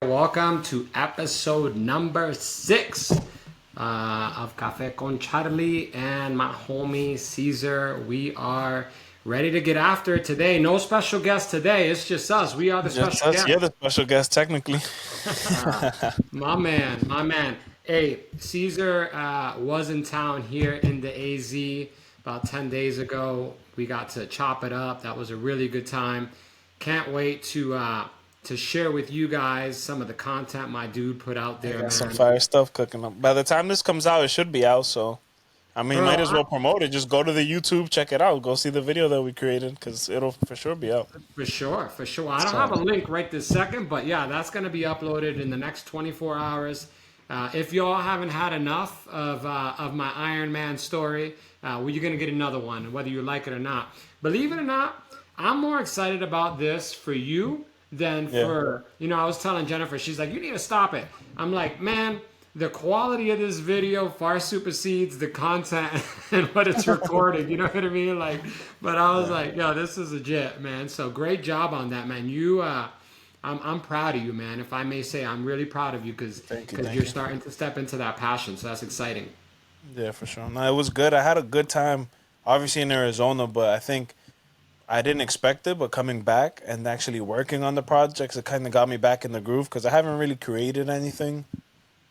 Welcome to episode number 6 of Café con Charlie and my homie Cesar. We are ready to get after it today. No special guest today. It's just us. We are the Just special us, guest. yeah, the special guest technically. My man, my man. Hey, Caesar was in town here in the AZ about 10 days ago. We got to chop it up. That was a really good time. Can't wait to share with you guys some of the content my dude put out I there, got some man. fire stuff cooking up. By the time this comes out, it should be out. So, I mean, Bro, might as well promote it. Just go to the YouTube, check it out. Go see the video that we created because it'll for sure be out. for sure, for sure. I don't have So, a link right this second, but yeah, that's going to be uploaded in the next 24 hours. If y'all haven't had enough of my Iron Man story, well, you're going to get another one, whether you like it or not. Believe it or not, I'm more excited about this for you than yeah, for, I was telling Jennifer, she's like, you need to stop it. I'm like, man, the quality of this video far supersedes the content and what it's recording. You know what I mean? Like, but I was yeah. like, yo, this is legit, man. So great job on that, man. I'm proud of you, man. If I may say, I'm really proud of you because Thank you, you're thank you. starting to step into that passion. So that's exciting. Yeah, for sure. No, it was good. I had a good time, obviously in Arizona, but I think I didn't expect it. But coming back and actually working on the projects, it kind of got me back in the groove because I haven't really created anything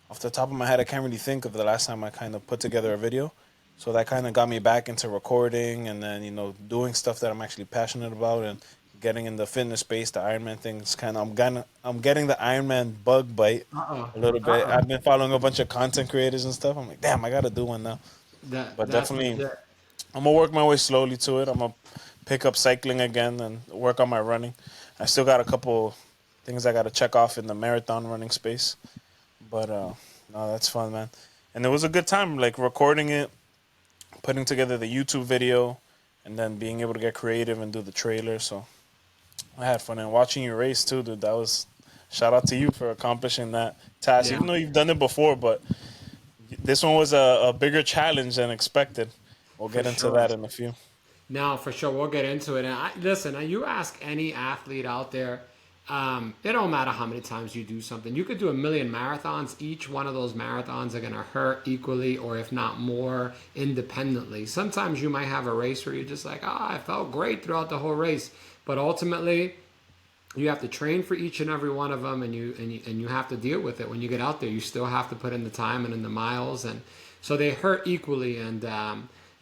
off the top of my head. I can't really think of the last time I kind of put together a video. So that kind of got me back into recording and then, doing stuff that I'm actually passionate about and getting in the fitness space. The Ironman thing is I'm getting the Ironman bug bite Uh oh. a little Uh bit. oh. I've been following a bunch of content creators and stuff. I'm like, damn, I got to do one now. But That's definitely, legit. I'm gonna work my way slowly to it. I'm gonna pick up cycling again and work on my running. I still got a couple things I got to check off in the marathon running space. But no, that's fun, man. And it was a good time, like recording it, putting together the YouTube video, and then being able to get creative and do the trailer. So I had fun and watching you race too, dude. That was shout out to you for accomplishing that task. Yeah. Even though you've done it before, but this one was a bigger challenge than expected. We'll For get into sure. that in a few. No, for sure. We'll get into it. And listen, you ask any athlete out there, it don't matter how many times you do something. You could do a million marathons. Each one of those marathons are going to hurt equally, or if not more, independently. Sometimes you might have a race where you're just like, I felt great throughout the whole race. But ultimately, you have to train for each and every one of them, and you have to deal with it when you get out there. You still have to put in the time and in the miles, and so they hurt equally. And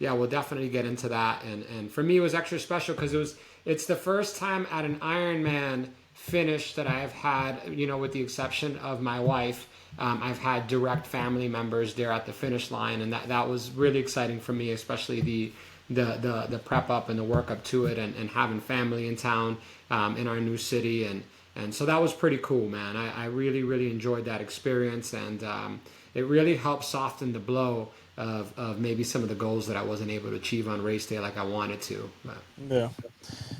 yeah, we'll definitely get into that. And for me, it was extra special because it's the first time at an Ironman finish that I've had, with the exception of my wife. I've had direct family members there at the finish line, and that was really exciting for me, especially the prep up and the work up to it, and having family in town, in our new city, and so that was pretty cool, man. I really really enjoyed that experience, and it really helped soften the blow of maybe some of the goals that I wasn't able to achieve on race day like I wanted to. But Yeah.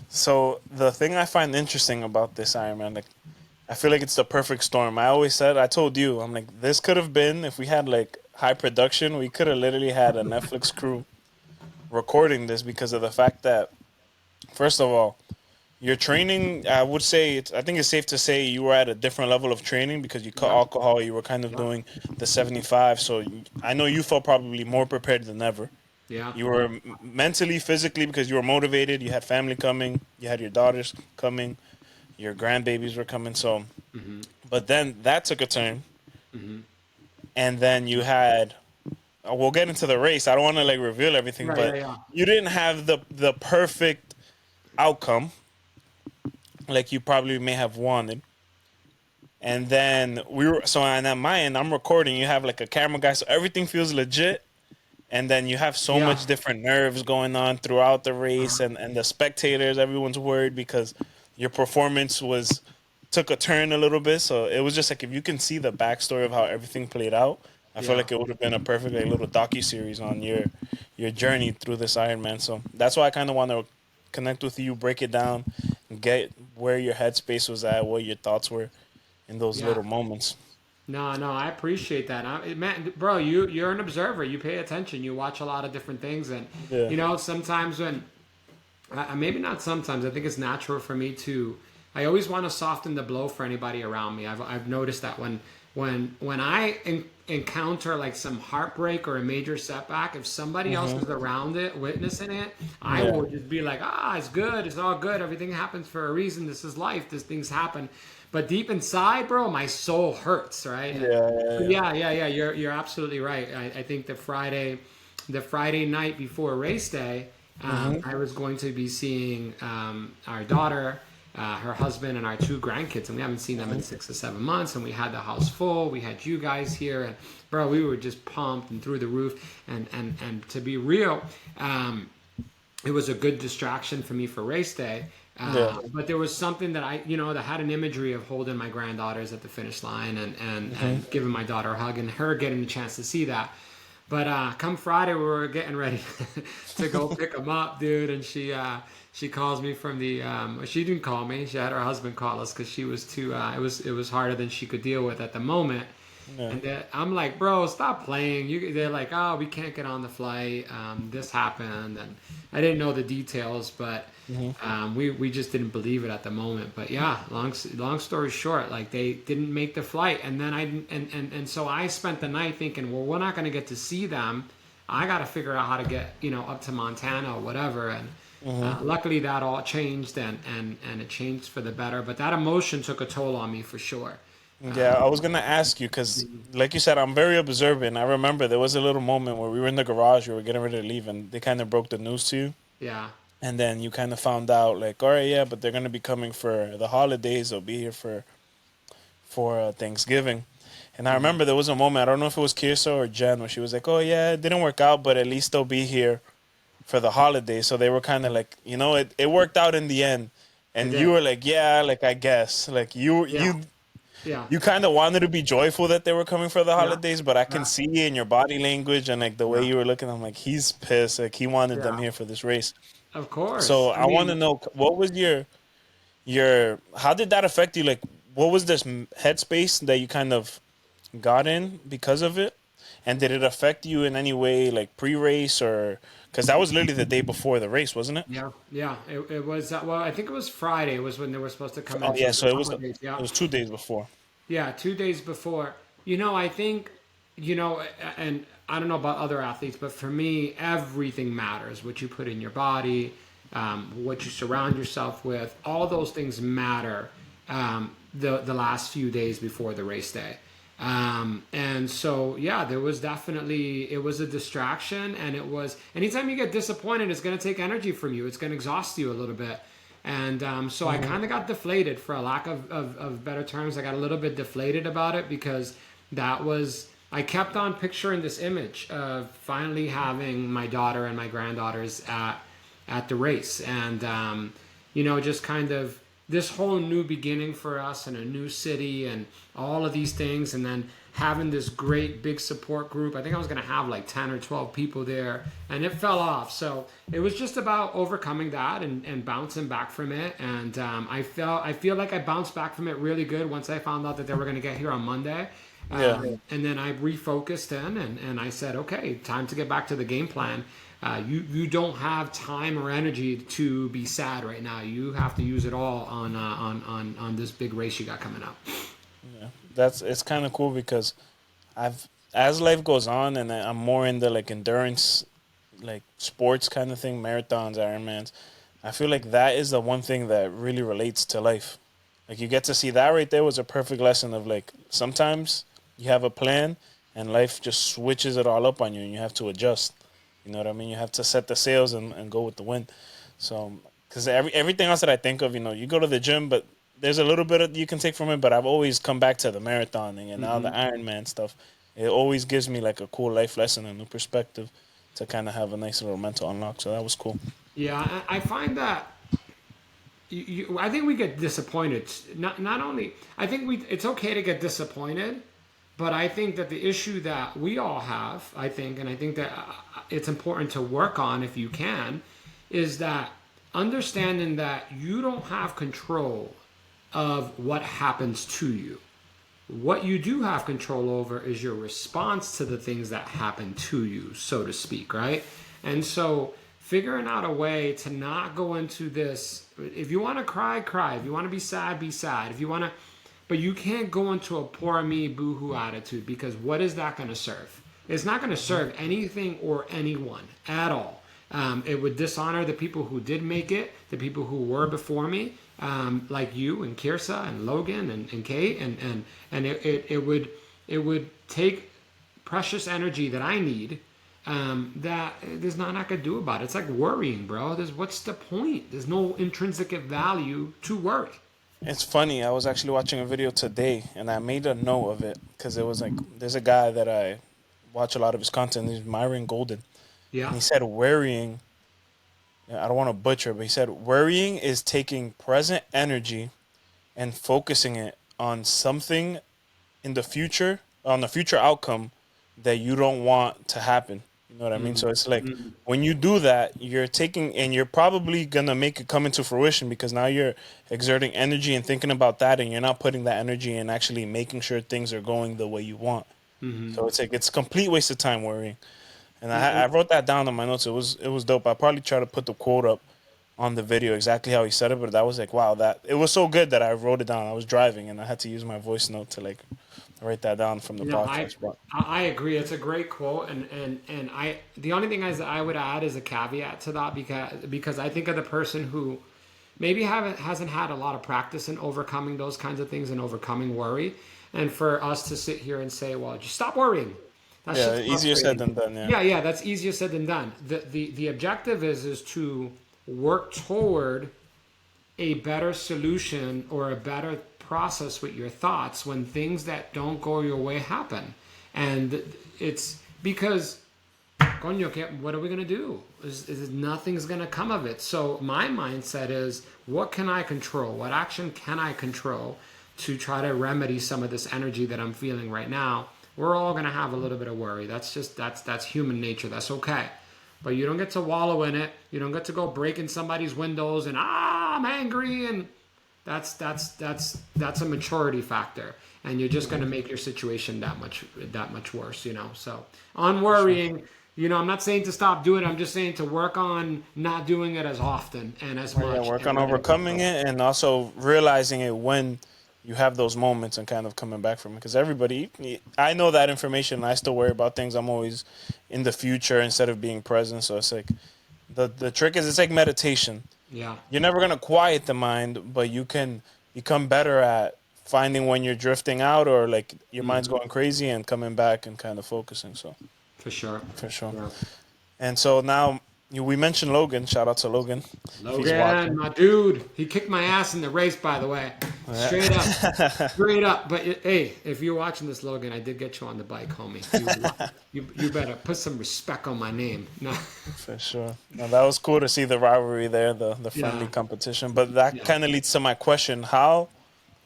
So the thing I find interesting about this Ironman, like, I feel like it's the perfect storm. I told you, I'm like, this could have been if we had like high production, we could have literally had a Netflix crew recording this because of the fact that, first of all, your training, I would say, I think it's safe to say you were at a different level of training because you cut yep, alcohol, you were kind of yep, doing the 75. So I know you felt probably more prepared than ever. yeah, You were mentally, physically, because you were motivated. You had family coming. You had your daughters coming. Your grandbabies were coming. So, but then that took a turn, and then you had. We'll get into the race. I don't want to like reveal everything, right, yeah, but yeah, you didn't have the perfect outcome like you probably may have wanted. And then we were so on at my end, I'm recording. You have like a camera guy, so everything feels legit. And then you have so yeah. much different nerves going on throughout the race, and the spectators, everyone's worried because your performance was took a turn a little bit. So it was just like if you can see the backstory of how everything played out, I feel Yeah. like it would have been a perfect like, little docu series on your journey through this Ironman. So that's why I kind of want to connect with you, break it down, and get where your headspace was at, what your thoughts were in those Yeah. little moments. No, no, I appreciate that. Man, bro, you're an observer. You pay attention. You watch a lot of different things, and Yeah, sometimes when maybe not sometimes. I think it's natural for me to I always want to soften the blow for anybody around me. I've noticed that when I encounter like some heartbreak or a major setback, if somebody else is around it, witnessing it, I Yeah. will just be like, it's good, it's all good, everything happens for a reason. This is life. These things happen. But deep inside, bro, my soul hurts, right? Yeah. But Yeah. yeah. You're absolutely right. I think the Friday night before race day, Mm-hmm. I was going to be seeing our daughter, her husband, and our two grandkids, and we haven't seen them in 6 or 7 months. And we had the house full. We had you guys here, and bro, we were just pumped and through the roof. And to be real, it was a good distraction for me for race day. Yeah. But there was something that that had an imagery of holding my granddaughters at the finish line Mm-hmm. and giving my daughter a hug and her getting the chance to see that. But come Friday, we were getting ready to go pick them up, dude. And she calls me from the. She didn't call me. She had her husband call us because she was too. It was harder than she could deal with at the moment. Yeah. And I'm like, bro, stop playing. They're like, oh, we can't get on the flight. This happened, and I didn't know the details, but Mm-hmm. we just didn't believe it at the moment. But yeah, long story short, like they didn't make the flight, and then and so I spent the night thinking, well, we're not going to get to see them. I got to figure out how to get up to Montana or whatever, and. Mm-hmm. Luckily, that all changed and it changed for the better. But that emotion took a toll on me for sure. Yeah, I was gonna ask you because, like you said, I'm very observant. I remember there was a little moment where we were in the garage, we were getting ready to leave, and they kind of broke the news to you, Yeah, and then you kind of found out, like, all right, yeah, but they're gonna be coming for the holidays. They'll be here for Thanksgiving. And I remember there was a moment, I don't know if it was Kirsa or Jen, where she was like, "Oh yeah, it didn't work out, but at least they'll be here for the holidays." So they were kind of like, it worked out in the end. it And you did. were like, "Yeah, like I guess, like you Yeah, you yeah, you kind of wanted to be joyful that they were coming for the yeah, holidays, but I can yeah, see in your body language and like the way yeah, you were looking, I'm like, he's pissed. Like he wanted them yeah. here for this race. Of course. So I I want to mean, know what was your how did that affect you? Like what was this headspace that you kind of got in because of it? And did it affect you in any way, like pre-race or because that was literally the day before the race, wasn't it? yeah. It was well. I think it was Friday. Was when they were supposed to come Oh in. So yeah, it was so a it was couple of days. Yeah, 2 days before. yeah. 2 days before. I think and I don't know about other athletes, but for me, everything matters. What you put in your body, what you surround yourself with, all those things matter. The last few days before the race day. And so, yeah, there was definitely, it was a distraction, and it was, anytime you get disappointed, it's going to take energy from you. It's going to exhaust you a little bit. And so I kind of got deflated, for a lack of better terms. I got a little bit deflated about it because I kept on picturing this image of finally having my daughter and my granddaughters at the race. And, just kind of this whole new beginning for us in a new city and all of these things. And then having this great big support group. I think I was going to have like 10 or 12 people there, and it fell off. So it was just about overcoming that and bouncing back from it. And I feel like I bounced back from it really good once I found out that they were going to get here on Monday. Yeah. And then I refocused in, and I said, okay, time to get back to the game plan. You don't have time or energy to be sad right now. You have to use it all on this big race you got coming up. Yeah. It's kind of cool because as life goes on and I'm more into like endurance, like sports kind of thing, marathons, Ironmans. I feel like that is the one thing that really relates to life. Like you get to see that right there was a perfect lesson of like sometimes you have a plan and life just switches it all up on you and you have to adjust. You know what I mean? You have to set the sails and go with the wind. So, because everything else that I think of, you go to the gym, but there's a little bit of, you can take from it. But I've always come back to the marathoning and now the Ironman stuff. It always gives me like a cool life lesson, a new perspective to kind of have a nice little mental unlock. So that was cool. Yeah, I find that I think we get disappointed. Not only I think it's okay to get disappointed, but I think that the issue that we all have, and I think that it's important to work on if you can, is that understanding that you don't have control of what happens to you. What you do have control over is your response to the things that happen to you, so to speak, right? And so figuring out a way to not go into this. If you want to cry, cry. If you want to be sad, be sad. If you want to, but you can't go into a poor me, boo-hoo attitude, because what is that going to serve? It's not going to serve anything or anyone at all. It would dishonor the people who did make it, the people who were before me, like you and Kirsa and Logan and Kate, and it would take precious energy that I need, that there's not I could do about it. It's like worrying, bro. What's the point? There's no intrinsic value to worry. It's funny. I was actually watching a video today, and I made a note of it because it was like there's a guy that I watch a lot of his content. He's Myron Golden, Yeah. and he said worrying. I don't want to butcher, but he said worrying is taking present energy and focusing it on something in the future, on the future outcome that you don't want to happen. You know what I mean? So it's like when you do that, you're taking, and you're probably gonna make it come into fruition because now you're exerting energy and thinking about that, and you're not putting that energy in actually making sure things are going the way you want. So it's like it's a complete waste of time worrying. And I wrote that down on my notes. It was dope. I probably try to put the quote up on the video exactly how he said it, but that was like, wow, that it was so good that I wrote it down. I was driving and I had to use my voice note to like write that down from the podcast. I agree. It's a great quote, and I the only thing is I would add is a caveat to that, because I think of the person who maybe hasn't had a lot of practice in overcoming those kinds of things and overcoming worry, and for us to sit here and say, well, just stop worrying. That Yeah, shit's easier said frustrating. than done. Yeah. Yeah, that's easier said than done. The objective is to work toward a better solution or a better process with your thoughts when things that don't go your way happen. And it's because, coño, what are we going to do? Nothing's going to come of it. So my mindset is, what can I control? What action can I control to try to remedy some of this energy that I'm feeling right now? We're all going to have a little bit of worry. That's human nature. That's okay. But you don't get to wallow in it. You don't get to go breaking somebody's windows and I'm angry, and that's a maturity factor, and you're just going to make your situation that much worse, So on worrying, I'm not saying to stop doing it. I'm just saying to work on not doing it as often and as much. Yeah, work on overcoming it and also realizing it when you have those moments and kind of coming back from it. Because I know that information. And I still worry about things. I'm always in the future instead of being present. So it's like the trick is it's like meditation. Yeah. You're never going to quiet the mind, but you can become better at finding when you're drifting out or like your mind's going crazy and coming back and kind of focusing. So For sure. Yeah. And so now we mentioned Logan. Shout out to Logan. Logan, my dude. He kicked my ass in the race, by the way. Straight up. Straight up. But hey, if you're watching this, Logan, I did get you on the bike, homie. You better put some respect on my name. No. For sure. Now, that was cool to see the rivalry there, the friendly competition. But that kind of leads to my question. How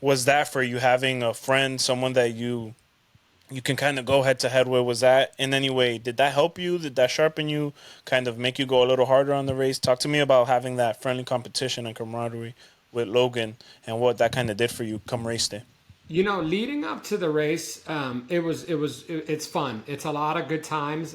was that for you, having a friend, someone that you can kind of go head to head with? Was that in any way, did that help you? Did that sharpen you, kind of make you go a little harder on the race? Talk to me about having that friendly competition and camaraderie with Logan and what that kind of did for you come race day. Leading up to the race, it's fun. It's a lot of good times.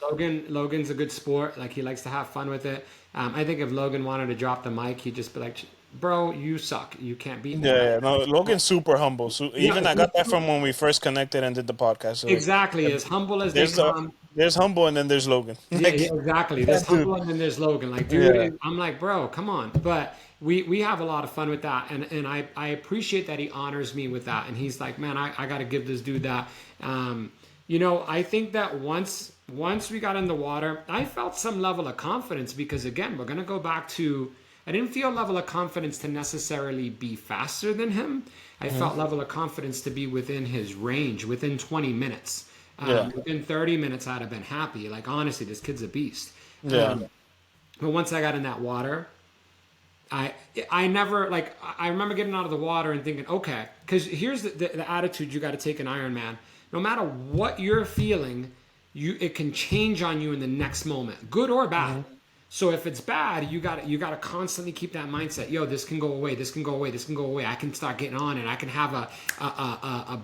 Logan's a good sport. Like, he likes to have fun with it. I think if Logan wanted to drop the mic, he'd just be like, bro, you suck. You can't beat me. Yeah, no, Logan's super humble. Even I got that from when we first connected and did the podcast. So exactly, as humble as they come. There's humble and then there's Logan. Yeah, exactly. There's humble and then there's Logan. Like, dude, I'm like, bro, come on. But we have a lot of fun with that, and I appreciate that he honors me with that. And he's like, man, I got to give this dude that. I think that once we got in the water, I felt some level of confidence because, again, we're gonna go back to. I didn't feel a level of confidence to necessarily be faster than him. I felt level of confidence to be within his range, within 20 minutes. Within 30 minutes, I'd have been happy. Like, honestly, this kid's a beast. Yeah. But once I got in that water, I never, like, I remember getting out of the water and thinking, okay, because here's the attitude you got to take in Ironman. No matter what you're feeling, it can change on you in the next moment, good or bad. So if it's bad, you got to constantly keep that mindset. Yo, this can go away. This can go away. This can go away. I can start getting on, and I can have a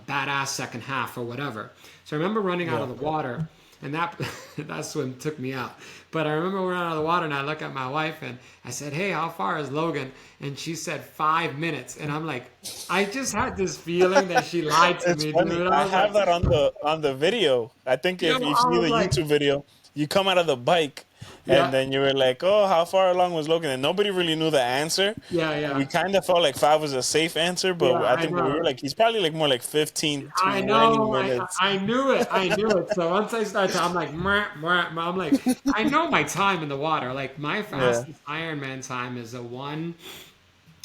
badass second half or whatever. So I remember running out of the water, and that that swim took me out. But I remember we were out of the water, and I look at my wife, and I said, "Hey, how far is Logan?" And she said 5 minutes, and I'm like, I just had this feeling that she lied to It's me, funny. dude. I I was like, have that on the video. I think yo, if you see I the was like, YouTube video, you come out of the bike, and yeah, then you were like, "Oh, how far along was Logan?" And nobody really knew the answer. yeah, We yeah, kind of felt like 5 was a safe answer, yeah. but I I think we were know. like, he's probably like more like 15 to I 20 know, minutes. I knew it, I knew it. So once I started, I'm like, mwah, mwah, mwah. I'm like, I know my time in the water. Like my Yeah, fastest Ironman time is a one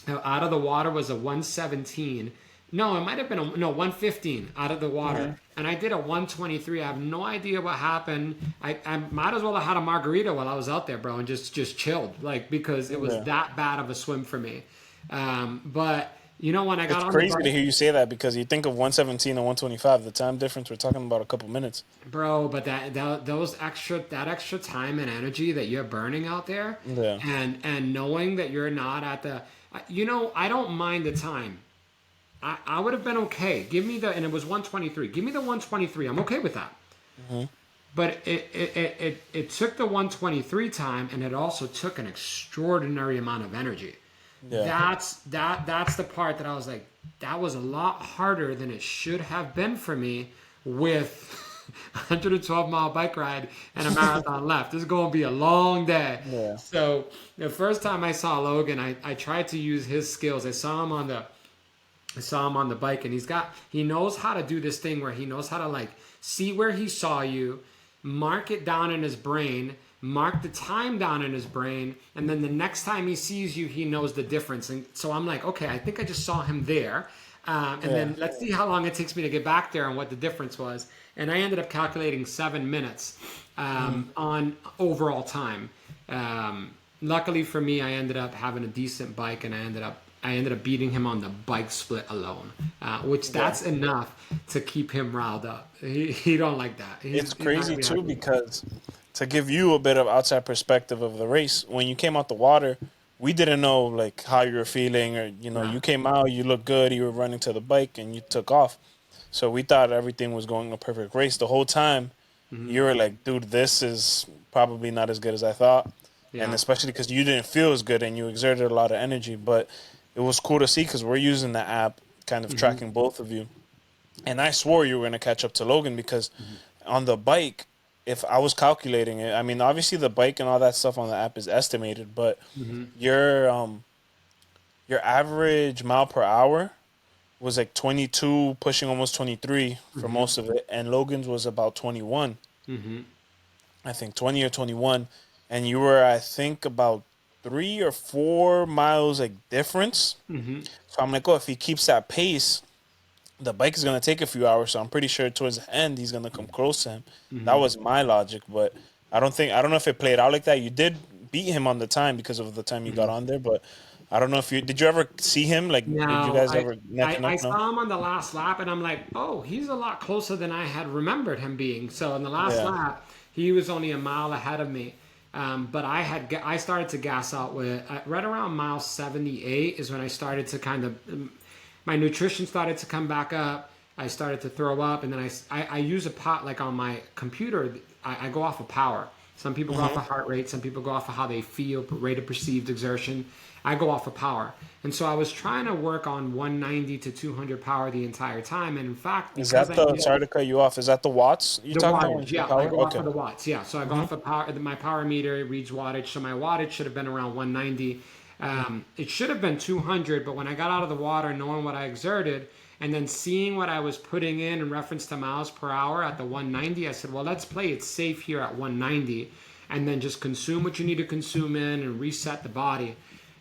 out of the water was a 117. No, it might have been a no 115 out of the water, and I did a 123. I have no idea what happened. I might as well have had a margarita while I was out there, bro, and just chilled, like because it was yeah. that bad of a swim for me. But you know when I got It's on the crazy to bike. hear you say that because you think of 117 and 125. The time difference, we're talking about a couple minutes. Bro, but that extra time and energy that you're burning out there, Yeah, and knowing that you're not at the, I don't mind the time. I would have been okay. Give me the, and it was 123. Give me the 123. I'm okay with that. But it took the 123 time, and it also took an extraordinary amount of energy. yeah. That's the part that I was like, that was a lot harder than it should have been for me with 112-mile bike ride and a marathon left. This is going to be a long day. Yeah. So the first time I saw Logan, I tried to use his skills. I saw him on the bike, and he knows how to do this thing where he knows how to like see where he saw you, mark it down in his brain, mark the time down in his brain, and then the next time he sees you, he knows the difference. And so I'm like, okay, I think I just saw him there. And Yeah. then let's see how long it takes me to get back there and what the difference was. And I ended up calculating 7 minutes on overall time. Luckily for me, I ended up having a decent bike, and I ended up beating him on the bike split alone, which that's enough to keep him riled up. He don't like that. It's He's not gonna crazy be too happy. because to give you a bit of outside perspective of the race, when you came out the water, we didn't know like how you were feeling or Yeah. you came out, you looked good, you were running to the bike and you took off. So we thought everything was going a perfect race. The whole time Hmm. you were like, dude, this is probably not as good as I thought. And Yeah. especially because you didn't feel as good and you exerted a lot of energy. But it was cool to see because we're using the app kind of Hmm. tracking both of you. And I swore you were going to catch up to Logan because on the bike, if I was calculating it, I mean, obviously the bike and all that stuff on the app is estimated, but Hmm. your average mile per hour was like 22, pushing almost 23 for Hmm. most of it, and Logan's was about 21. Hmm. I think 20 or 21, and you were I think about 3 or 4 miles like difference. Hmm. So I'm like, oh, if he keeps that pace, the bike is gonna take a few hours. So I'm pretty sure towards the end he's gonna come close to him. That Hmm. was my logic, but I don't know if it played out like that. You did beat him on the time because of the time you got on there, but I don't know if you did. You ever see him? Like, did you No, guys ever neck and I neck? No. saw him on the last lap, and I'm like, oh, he's a lot closer than I had remembered him being. So in the last Yeah. lap, he was only a mile ahead of me. But I started to gas out with right around mile 78 is when I started to kind of my nutrition started to come back up. I started to throw up, and then I use a pot like on my computer. I go off of power. Some people go off of heart rate. Some people go off of how they feel, rate of perceived exertion. I go off of power. And so I was trying to work on 190 to 200 power the entire time. And in fact, Is because that I the know sorry to cut you off? Is that the watts you're the talking about when wattage, you say yeah, I power? go off Okay. of the watts, yeah. So I go off of power. My power meter it reads wattage, so my wattage should have been around 190. It should have been 200, but when I got out of the water, knowing what I exerted, and then seeing what I was putting in reference to miles per hour at the 190, I said, well, let's play it safe here at 190, and then just consume what you need to consume in and reset the body.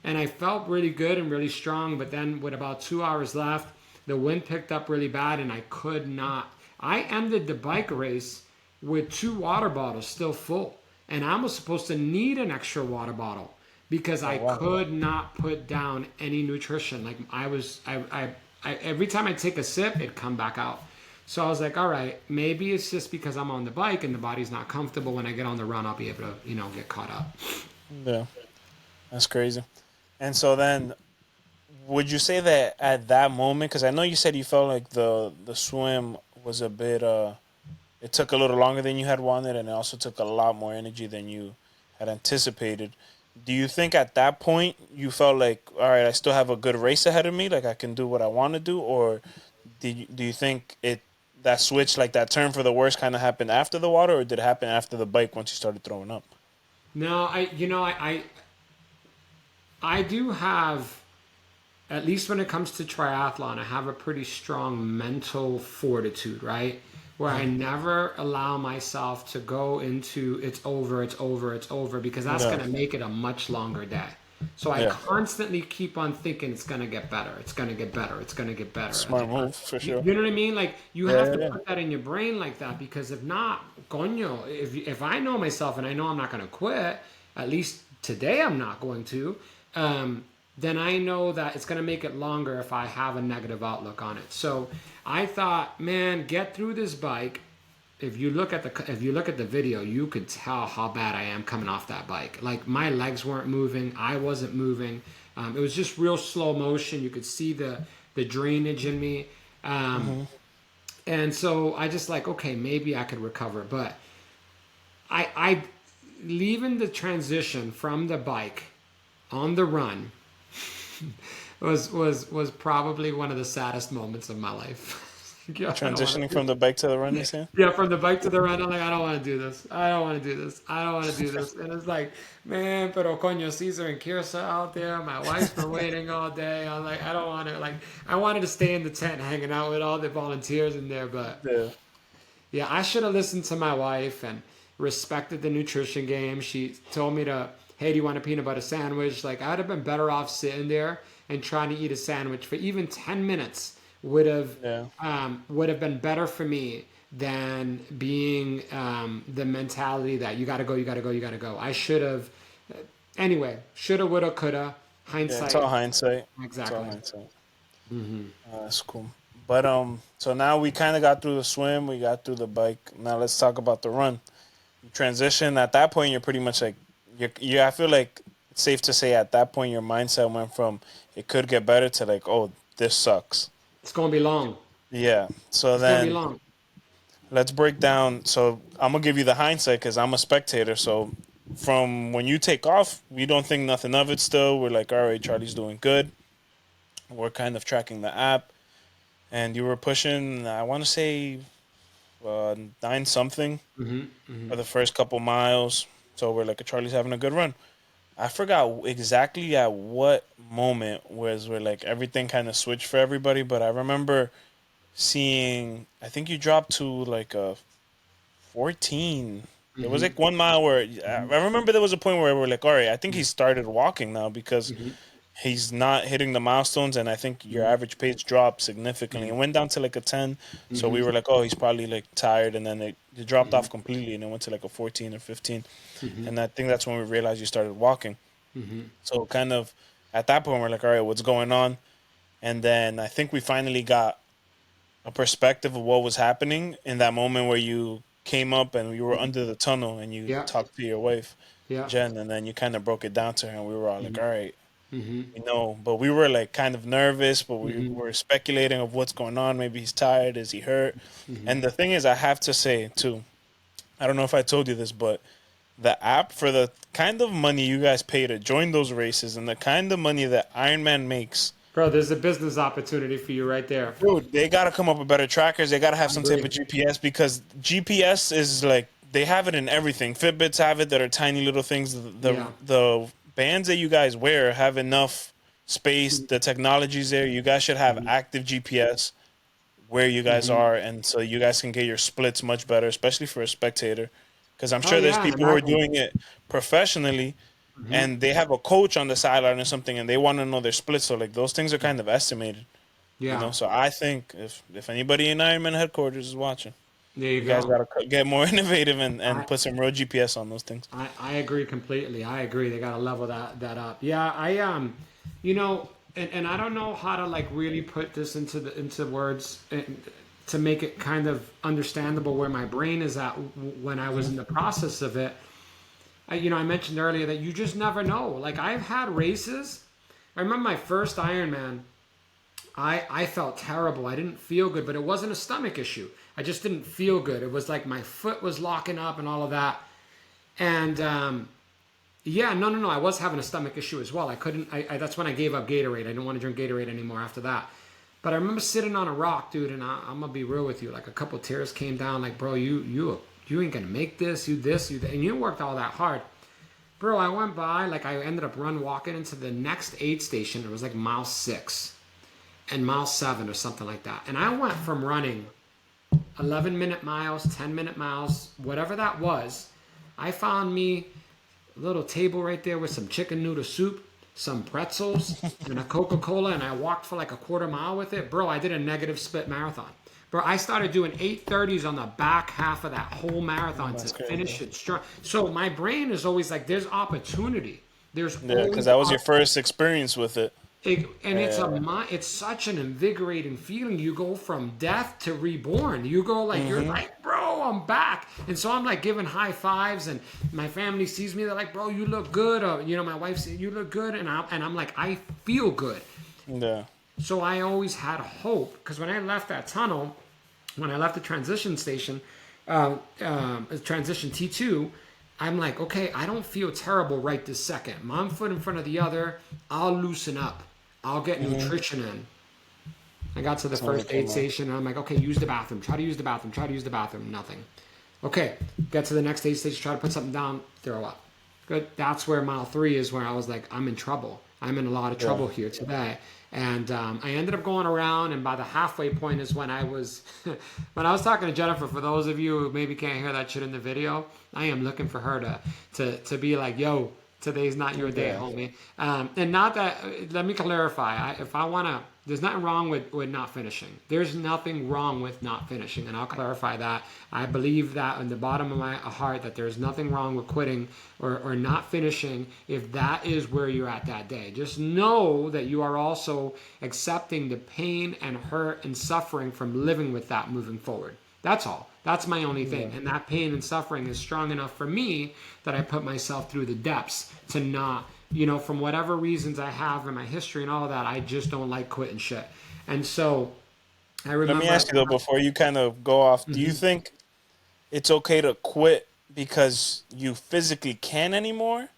And I felt really good and really strong, but then with about 2 hours left, the wind picked up really bad, and I could not. I ended the bike race with two water bottles still full, and I was supposed to need an extra water bottle because Oh I wow. could not put down any nutrition. Like every time I take a sip, it'd come back out. So I was like, all right, maybe it's just because I'm on the bike and the body's not comfortable. When I get on the run, I'll be able to, get caught up. Yeah, that's crazy. And so then, would you say that at that moment? Because I know you said you felt like the swim was a bit it took a little longer than you had wanted, and it also took a lot more energy than you had anticipated. Do you think at that point you felt like, all right, I still have a good race ahead of me, like I can do what I want to do, or do you think that switch, like that turn for the worst, kind of happened after the water, or did it happen after the bike once you started throwing up? No, I do have, at least when it comes to triathlon, I have a pretty strong mental fortitude, right? Where I never allow myself to go into it's over, because that's Yeah, going to make it a much longer day. So I yeah, constantly keep on thinking it's going to get better. It's going to get better. It's going to get better. smart move for You, sure. you know what I mean? Like you Yeah, have yeah, to yeah. put that in your brain like that, because if not, coño, if I know myself and I know I'm not going to quit, at least today I'm not going to. Then I know that it's going to make it longer if I have a negative outlook on it. So I thought, man, get through this bike. If you look at the video, you could tell how bad I am coming off that bike. Like my legs weren't moving, I wasn't moving. It was just real slow motion. You could see the drainage in me. Um, Mm-hmm. and so I just like, okay, maybe I could recover. But I leaving the transition from the bike on the run was probably one of the saddest moments of my life. Yeah, I don't want Transitioning to do from the bike to the run, you saying? Yeah, from the bike to the run, I'm like, I don't want to do this. I don't want to do this. I don't want to do this. And it's like, man, pero coño, Cesar and Kirsa out there. My wife's been waiting all day. I'm like, I don't want to, like, I wanted to stay in the tent hanging out with all the volunteers in there. But Yeah, yeah, I should have listened to my wife and respected the nutrition game. She told me to, hey, do you want a peanut butter sandwich? Like, I'd have been better off sitting there and trying to eat a sandwich for even 10 minutes would have yeah. would have been better for me than being the mentality that you got to go, you got to go, you got to go. I should have, anyway, shoulda, woulda, coulda, Yeah, it's hindsight. all hindsight. It's all Exactly. hindsight. That's cool. But so now we kind of got through the swim, we got through the bike. Now let's talk about the run. You transition at that point. You're pretty much like I feel like it's safe to say at that point your mindset went from it could get better to like, oh, this sucks. It's gonna be long. Yeah. So It's gonna be then long. let's break down. So I'm gonna give you the hindsight because I'm a spectator. So from when you take off, we don't think nothing of it. Still, we're like, all right, Charlie's doing good. We're kind of tracking the app, and you were pushing. I want to say 9 something for the first couple miles. So we're like, Charlie's having a good run. I forgot exactly at what moment was where like everything kind of switched for everybody, but I remember seeing. I think you dropped to like a 14. There was like 1 mile where I remember there was a point where we're like, all right, I think he started walking now because he's not hitting the milestones, and I think your average pace dropped significantly. It went down to like a 10, so we were like, oh, he's probably like tired, and then it dropped off completely, and it went to like a 14 or 15, and I think that's when we realized you started walking. So kind of at that point, we're like, all right, what's going on? And then I think we finally got a perspective of what was happening in that moment where you came up and you were under the tunnel and you Yeah. talked to your wife, Yeah. Jen, and then you kind of broke it down to her, and we were all like, all right, but we were like kind of nervous, but we were speculating of what's going on. Maybe he's tired. Is he hurt? And the thing is, I have to say too, I don't know if I told you this, but the app, for the kind of money you guys pay to join those races and the kind of money that Ironman makes, Bro, there's a business opportunity for you right there. dude, they got to come up with better trackers. They got to have I some type agree. of GPS because GPS is like they have it in everything. Fitbits have it that are tiny little things. Yeah. The bands that you guys wear have enough space. The technology's there. You guys should have active GPS where you guys are, and so you guys can get your splits much better, especially for a spectator. Because I'm Oh sure there's yeah, people who are imagine. doing it professionally, and they have a coach on the sideline or something, and they want to know their splits. So like those things are kind of estimated, you Yeah. know. So I think if anybody in Ironman headquarters is watching, There you you guys go. got to get more innovative and I, put some real GPS on those things. I agree completely. I agree. They gotta level that up. Yeah, you know, and I don't know how to like really put this into words to make it kind of understandable where my brain is at when I was in the process of it. I mentioned earlier that you just never know. Like I've had races. I remember my first Ironman. I felt terrible. I didn't feel good, but it wasn't a stomach issue. I just didn't feel good. It was like my foot was locking up and all of that. And yeah, no. I was having a stomach issue as well. I couldn't. That's when I gave up Gatorade. I didn't want to drink Gatorade anymore after that. But I remember sitting on a rock, dude, and I'm gonna be real with you. Like a couple tears came down. Like, bro, you ain't gonna make this. You this, you that, and you worked all that hard, bro. I went by. Like I ended up walking into the next aid station. It was like mile 6 and mile 7 or something like that. And I went from running 11-minute miles, 10-minute miles, whatever that was. I found me a little table right there with some chicken noodle soup, some pretzels, and a Coca-Cola, and I walked for like a quarter mile with it. Bro, I did a negative split marathon. Bro, I started doing 8:30s on the back half of that whole marathon to finish it strong. So my brain is always like, there's opportunity. There's because that was your first experience with it. It's such an invigorating feeling. You go from death to reborn. You go like, you're like, bro, I'm back. And so I'm like giving high fives, and my family sees me. They're like, bro, you look good. Or, my wife said, you look good. And I'm like, I feel good. Yeah. So I always had hope, because when I left that tunnel, when I left the transition station, transition T2, I'm like, okay, I don't feel terrible right this second. One foot in front of the other. I'll loosen up. I'll get nutrition in. I got to the first aid station, and I'm like, okay, use the bathroom. Try to use the bathroom. Try to use the bathroom. Nothing. Okay, get to the next aid station. Try to put something down. Throw up. Good. That's where mile 3 is, where I was like, I'm in trouble. I'm in a lot of trouble here today. And I ended up going around, and by the halfway point is when I was talking to Jennifer. For those of you who maybe can't hear that shit in the video, I am looking for her to be like, yo, today's not your day, homie. And not that, let me clarify. There's nothing wrong with not finishing. There's nothing wrong with not finishing. And I'll clarify that. I believe that in the bottom of my heart, that there's nothing wrong with quitting or not finishing if that is where you're at that day. Just know that you are also accepting the pain and hurt and suffering from living with that moving forward. That's all. That's my only thing. And that pain and suffering is strong enough for me that I put myself through the depths to not, from whatever reasons I have in my history and all of that, I just don't like quitting shit. And so I remember... Let me ask you though, before you kind of go off, do you think it's okay to quit because you physically can't anymore?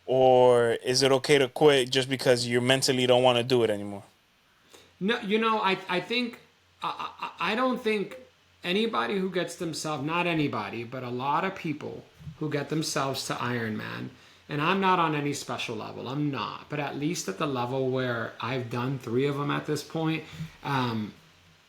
Or is it okay to quit just because you mentally don't want to do it anymore? No, I think... I don't think anybody who gets themselves, not anybody, but a lot of people who get themselves to Ironman, and I'm not on any special level, I'm not, but at least at the level where I've done 3 of them at this point,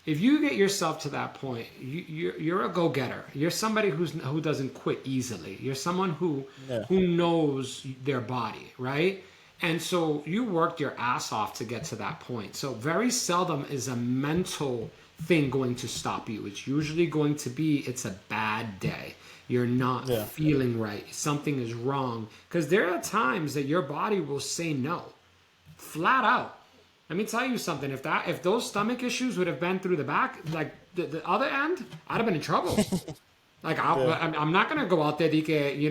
if you get yourself to that point, you're a go-getter. You're somebody who doesn't quit easily. You're someone who knows their body, right? And so you worked your ass off to get to that point. So very seldom is a mental thing going to stop you. It's usually going to be, it's a bad day. You're not feeling right. Something is wrong. Because there are times that your body will say no. Flat out. Let me tell you something. If those stomach issues would have been through the back, like the other end, I'd have been in trouble. Like I'm not gonna go out there, DK,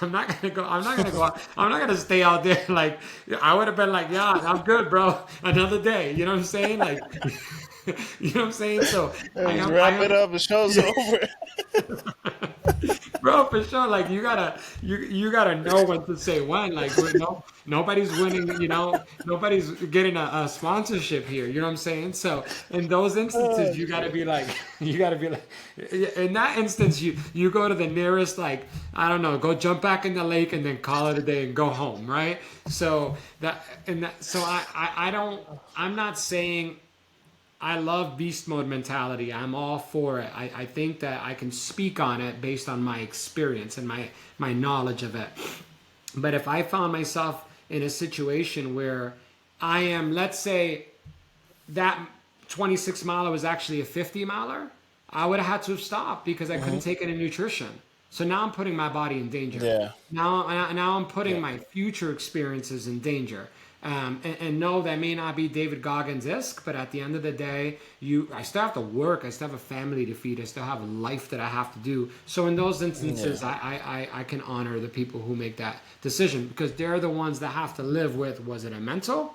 I'm not gonna stay out there. Like, I would have been like, yeah, I'm good, bro. Another day. You know what I'm saying? Like, you know what I'm saying? So wrap it up. The show's over. Bro, for sure. Like, you gotta know when to say when. Like, nobody's winning. Nobody's getting a sponsorship here. You know what I'm saying? So in those instances, you gotta be like, in that instance, you go to the nearest, like, I don't know, go jump back in the lake and then call it a day and go home, right? So I'm not saying. I love beast mode mentality. I'm all for it. I think that I can speak on it based on my experience and my knowledge of it. But if I found myself in a situation where I am, let's say that 26 miler was actually a 50 miler, I would have had to have stopped because I couldn't take any nutrition. So now I'm putting my body in danger. Yeah. Now I'm putting my future experiences in danger. And no, that may not be David Goggins-esque, but at the end of the day, I still have to work. I still have a family to feed. I still have a life that I have to do. So in those instances, I can honor the people who make that decision because they're the ones that have to live with, was it a mental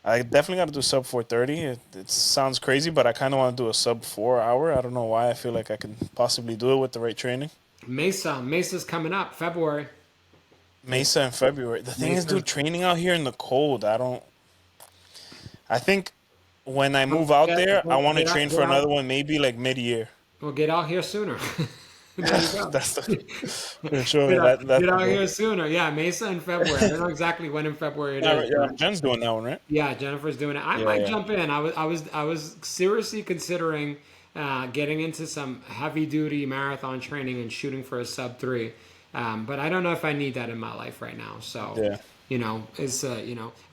I definitely got to do sub 4:30. It sounds crazy, but I kind of want to do a sub 4 hour. I don't know why. I feel like I can possibly do it with the right training. Mesa's coming up February. It's Mesa in February. The thing is, Mesa. dude, training out here in the cold. I don't. I think when I Well, move out get, there, I want to get train out, for get another out. one, maybe like mid-year. Well, get out here sooner. There you go. That's the for sure. That's Get the out goal. here sooner. Yeah, Mesa in February. I don't know exactly when in February it Yeah, is, right, yeah. but Jen's doing that one, right? yeah, Jennifer's doing it. I Yeah, might yeah. jump in. I was seriously considering getting into some heavy duty marathon training and shooting for a sub 3. But I don't know if I need that in my life right now. So, Yeah.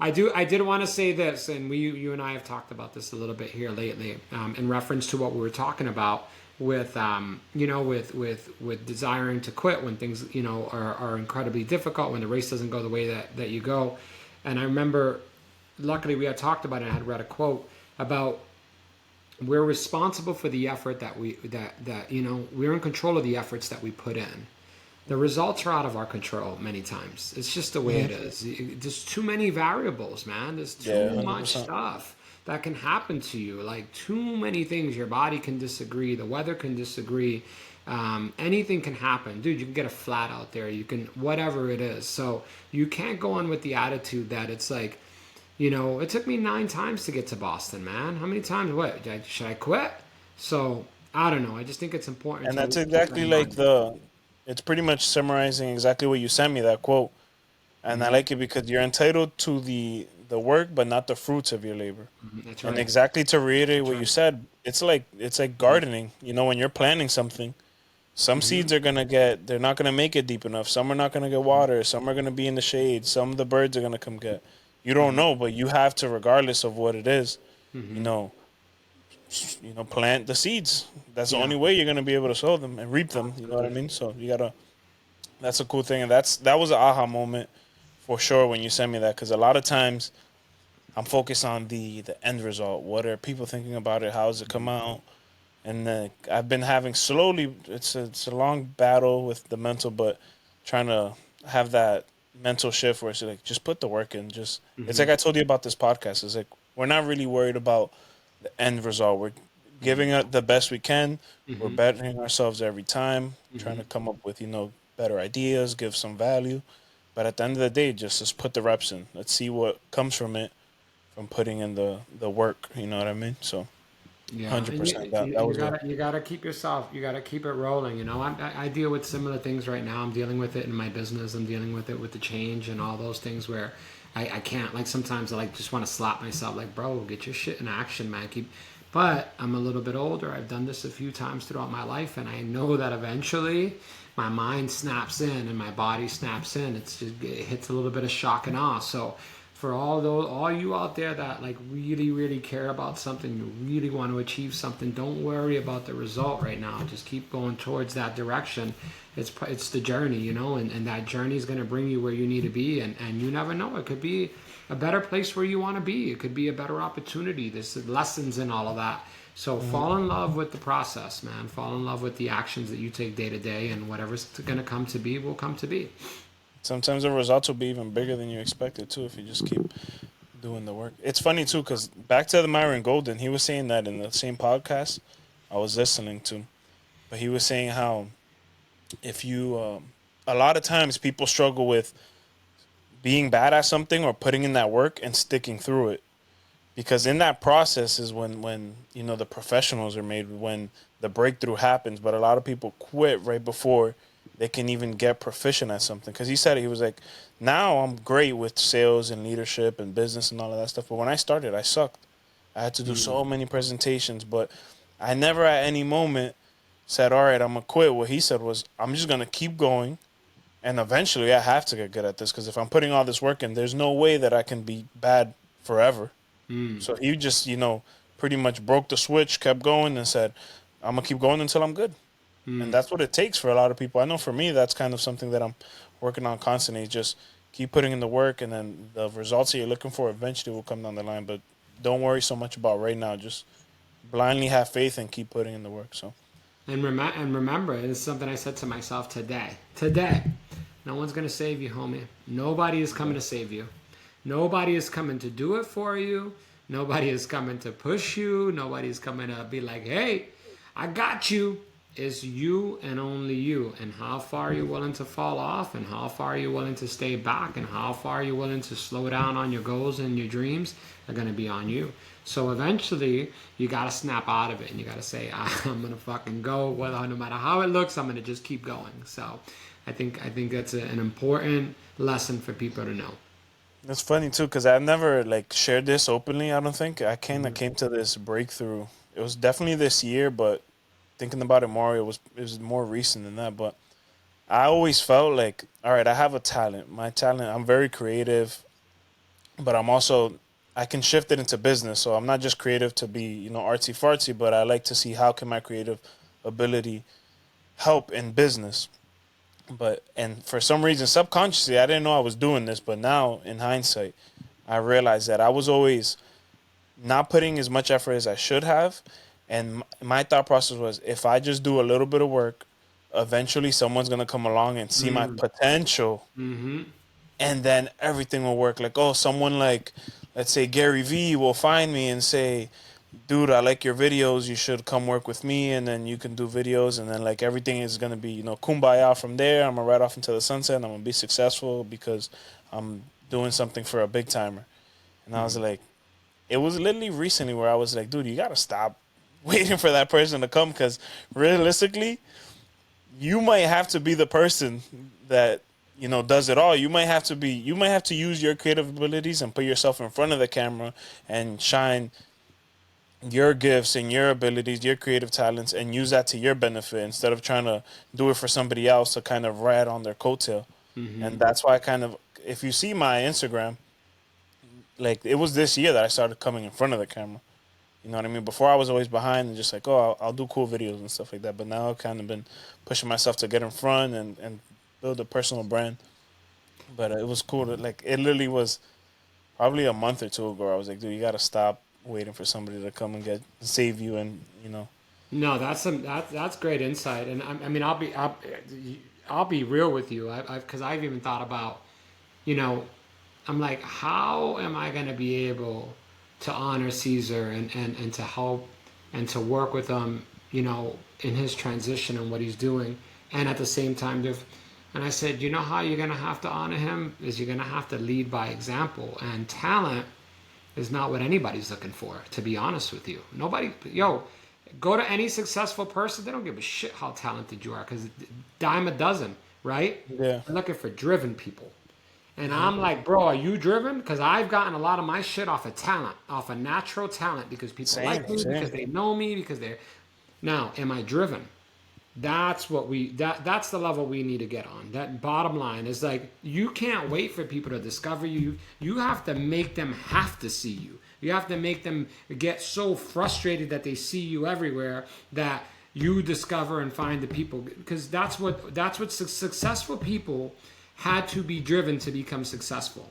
I did want to say this, and you and I have talked about this a little bit here lately, in reference to what we were talking about with with desiring to quit when things are incredibly difficult, when the race doesn't go the way that you go. And I remember, luckily, we had talked about it. I had read a quote about we're responsible for the effort that we're in control of the efforts that we put in. The results are out of our control many times. It's just the way Hmm. it is. There's too many variables, man. There's Yeah, too hundred much percent. stuff that can happen to you. Like too many things. Your body can disagree. The weather can disagree. Anything can happen, dude. You can get a flat out there. You can whatever it is. So you can't go on with the attitude that it's like, it took me 9 times to get to Boston, man. How many times? What should I quit? So I don't know. I just think it's important And to that's always keep that exactly in like mind. the. It's pretty much summarizing exactly what you sent me, that quote. And I Hmm. like it because you're entitled to the work, but not the fruits of your labor. That's And right. exactly to reiterate That's what you right. said, it's like gardening. When you're planting something, some Hmm. seeds they're not gonna make it deep enough. Some are not gonna get water. Some are gonna be in the shade. Some of the birds are gonna come get. You don't Hmm. know, but you have to, regardless of what it is, you Hmm. know, plant the seeds. That's the Yeah. only way you're gonna be able to sow them and reap them. You know what I Absolutely. mean? So you gotta. That's a cool thing, and that was an aha moment for sure when you sent me that, because a lot of times I'm focused on the end result. What are people thinking about it? How does it come out? And I've been having slowly. It's a long battle with the mental, but trying to have that mental shift where it's like just put the work in. Just it's like Hmm. I told you about this podcast. It's like we're not really worried about the end result. We're giving it the best we can. We're Hmm. bettering ourselves every time, trying Hmm. to come up with better ideas, give some value. But at the end of the day, just put the reps in. Let's see what comes from it, from putting in the work. You know what I mean? So Yeah, and 100%. That was the. you gotta keep yourself. You gotta keep it rolling. I deal with similar things right now. I'm dealing with it in my business. I'm dealing with it with the change and all those things where I can't, like, sometimes I like just want to slap myself like, bro, get your shit in action, man. But I'm a little bit older. I've done this a few times throughout my life, and I know that eventually my mind snaps in and my body snaps in. It hits a little bit of shock and awe. So for all you out there that like really really care about something, you really want to achieve something, don't worry about the result right now. Just keep going towards that direction. It's the journey, and that journey is going to bring you where you need to be, and you never know, it could be a better place where you want to be. It could be a better opportunity. There's lessons in all of that. So Mhm. fall in love with the process, man. Fall in love with the actions that you take day to day, and whatever's going to come to be will come to be. Sometimes the results will be even bigger than you expected too if you just keep doing the work. It's funny too because back to the Myron Golden, he was saying that in the same podcast I was listening to, but he was saying how if you a lot of times people struggle with being bad at something or putting in that work and sticking through it, because in that process is when the professionals are made, when the breakthrough happens. But a lot of people quit right before they can even get proficient at something. Because he said it, he was like, now I'm great with sales and leadership and business and all of that stuff, but when I started I sucked. I had to do Mm. so many presentations, but I never at any moment said, all right, I'm gonna quit. What he said was, I'm just gonna keep going, and eventually I have to get good at this, because if I'm putting all this work in, there's no way that I can be bad forever. Mm. So he just, pretty much broke the switch, kept going, and said, I'm gonna keep going until I'm good. And Mm. that's what it takes for a lot of people. I know for me, that's kind of something that I'm working on constantly. Just keep putting in the work, and then the results that you're looking for eventually will come down the line. But don't worry so much about right now. Just blindly have faith and keep putting in the work. So, And remember, it's something I said to myself today. Today, no one's gonna save you, homie. Nobody is coming to save you. Nobody is coming to do it for you. Nobody is coming to push you. Nobody's coming to be like, hey, I got you. It's you and only you. And how far are you willing to fall off? And how far are you willing to stay back? And how far are you willing to slow down on your goals and your dreams are going to be on you. So eventually, you got to snap out of it. And you got to say, I'm going to fucking go. No matter how it looks, I'm going to just keep going. So I think that's an important lesson for people to know. It's funny too, because I never like shared this openly. I don't think I kind of came to this breakthrough. It was definitely this year, but thinking about it more, it was more recent than that. But I always felt like, all right, I have a talent. My talent, I'm very creative, but I can shift it into business. So I'm not just creative to be, artsy fartsy, but I like to see how can my creative ability help in business. And for some reason, subconsciously, I didn't know I was doing this, but now in hindsight, I realized that I was always not putting as much effort as I should have. And my thought process was, if I just do a little bit of work, eventually someone's gonna come along and see my potential, Mm-hmm. and then everything will work. Like, oh, someone like, let's say Gary Vee will find me and say, dude, I like your videos. You should come work with me, and then you can do videos, and then like everything is gonna be, kumbaya from there. I'm gonna ride off into the sunset, and I'm gonna be successful because I'm doing something for a big timer. And I was like, it was literally recently where I was like, dude, you gotta stop waiting for that person to come, because realistically, you might have to be the person that does it all. You might have to use your creative abilities and put yourself in front of the camera and shine your gifts and your abilities, your creative talents, and use that to your benefit instead of trying to do it for somebody else to kind of ride on their coattail. And that's why if you see my Instagram, like it was this year that I started coming in front of the camera. You know what I mean? Before I was always behind and just like, oh, I'll do cool videos and stuff like that. But now I've kind of been pushing myself to get in front and build a personal brand. But it was cool to like, it literally was probably a month or two ago. I was like, dude, you got to stop waiting for somebody to come and save you. And. No, that's great insight, and I mean, I'll be real with you. Because I've even thought about, you know, I'm like, how am I going to be able to honor Cesar and to help and to work with him, in his transition and what he's doing, and at the same time, and I said, you know how you're going to have to honor him is you're going to have to lead by example, and talent is not what anybody's looking for, to be honest with you. Nobody, go to any successful person, they don't give a shit how talented you are because dime a dozen, right? Yeah. They're looking for driven people. And I'm like, bro, are you driven? Because I've gotten a lot of my shit off of talent, off of natural talent, because people like me, Same. because they know me, because they're. Now, am I driven? That's the level we need to get on. That bottom line is like, you can't wait for people to discover you. You have to make them have to see you. You have to make them get so frustrated that they see you everywhere that you discover and find the people, because that's what successful people had to be driven to become successful.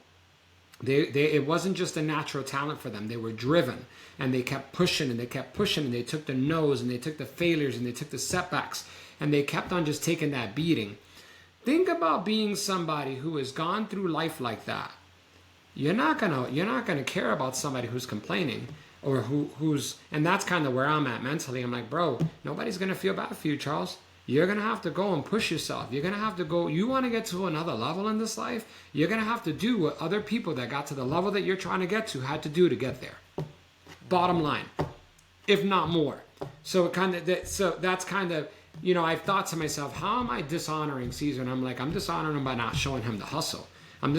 It wasn't just a natural talent for them. They were driven, and they kept pushing and they kept pushing, and they took the no's and they took the failures and they took the setbacks, and they kept on just taking that beating. Think about being somebody who has gone through life like that. You're not gonna care about somebody who's complaining or who's, and that's kind of where I'm at mentally. I'm like, bro, nobody's gonna feel bad for you, Charles. You're going to have to go and push yourself. You're going to have to go. You want to get to another level in this life, you're going to have to do what other people that got to the level that you're trying to get to had to do to get there. Bottom line, if not more. So that's kind of, I've thought to myself, how am I dishonoring Cesar? And I'm like, I'm dishonoring him by not showing him the hustle. I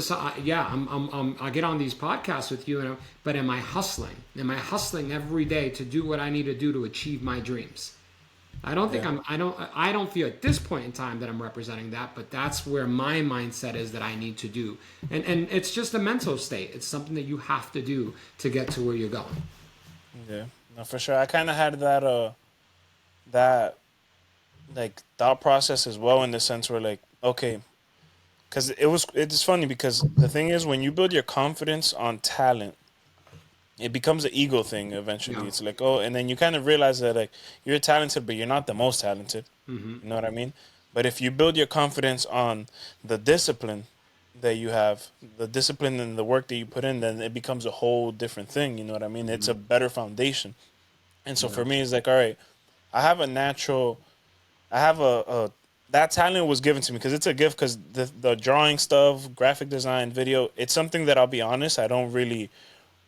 get on these podcasts with you, but am I hustling? Am I hustling every day to do what I need to do to achieve my dreams? I don't think I don't feel at this point in time that I'm representing that, but that's where my mindset is that I need to do. And it's just a mental state. It's something that you have to do to get to where you're going. Yeah, no, for sure. I kind of had that like thought process as well, in the sense where like, okay, because it's funny, because the thing is, when you build your confidence on talent, it becomes an ego thing eventually. Yeah. It's like, oh, and then you kind of realize that like you're talented, but you're not the most talented. Mm-hmm. You know what I mean? But if you build your confidence on the discipline, that you have, the discipline and the work that you put in, then it becomes a whole different thing. You know what I mean? It's a better foundation. And so Yeah. for me, it's like, all right, I have a natural, I have a that talent was given to me because it's a gift. Because the drawing stuff, graphic design, video, it's something that I'll be honest, I don't really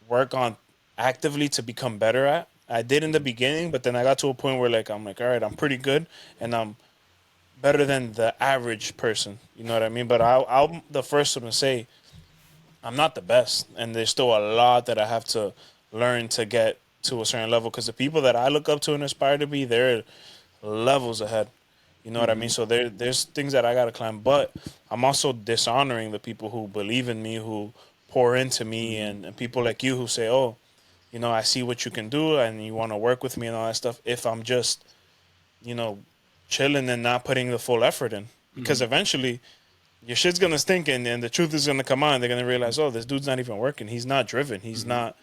work on actively to become better at. I did in the beginning, but then I got to a point where like I'm like, all right, I'm pretty good, and I'm better than the average person. You know what I mean? But I'm the first one to say I'm not the best, and there's still a lot that I have to learn to get to a certain level. Because the people that I look up to and aspire to be, they're levels ahead. You know what I mean? Hmm. So there's things that I gotta climb, but I'm also dishonoring the people who believe in me, who pour into me, Hmm. and people like you who say, "Oh, I see what you can do, and you want to work with me and all that stuff." If I'm just, you know, chilling and not putting the full effort in, because Hmm. eventually your shit's gonna stink, and the truth is gonna come on. They're gonna realize, oh, this dude's not even working. He's not driven. He's Hmm. not,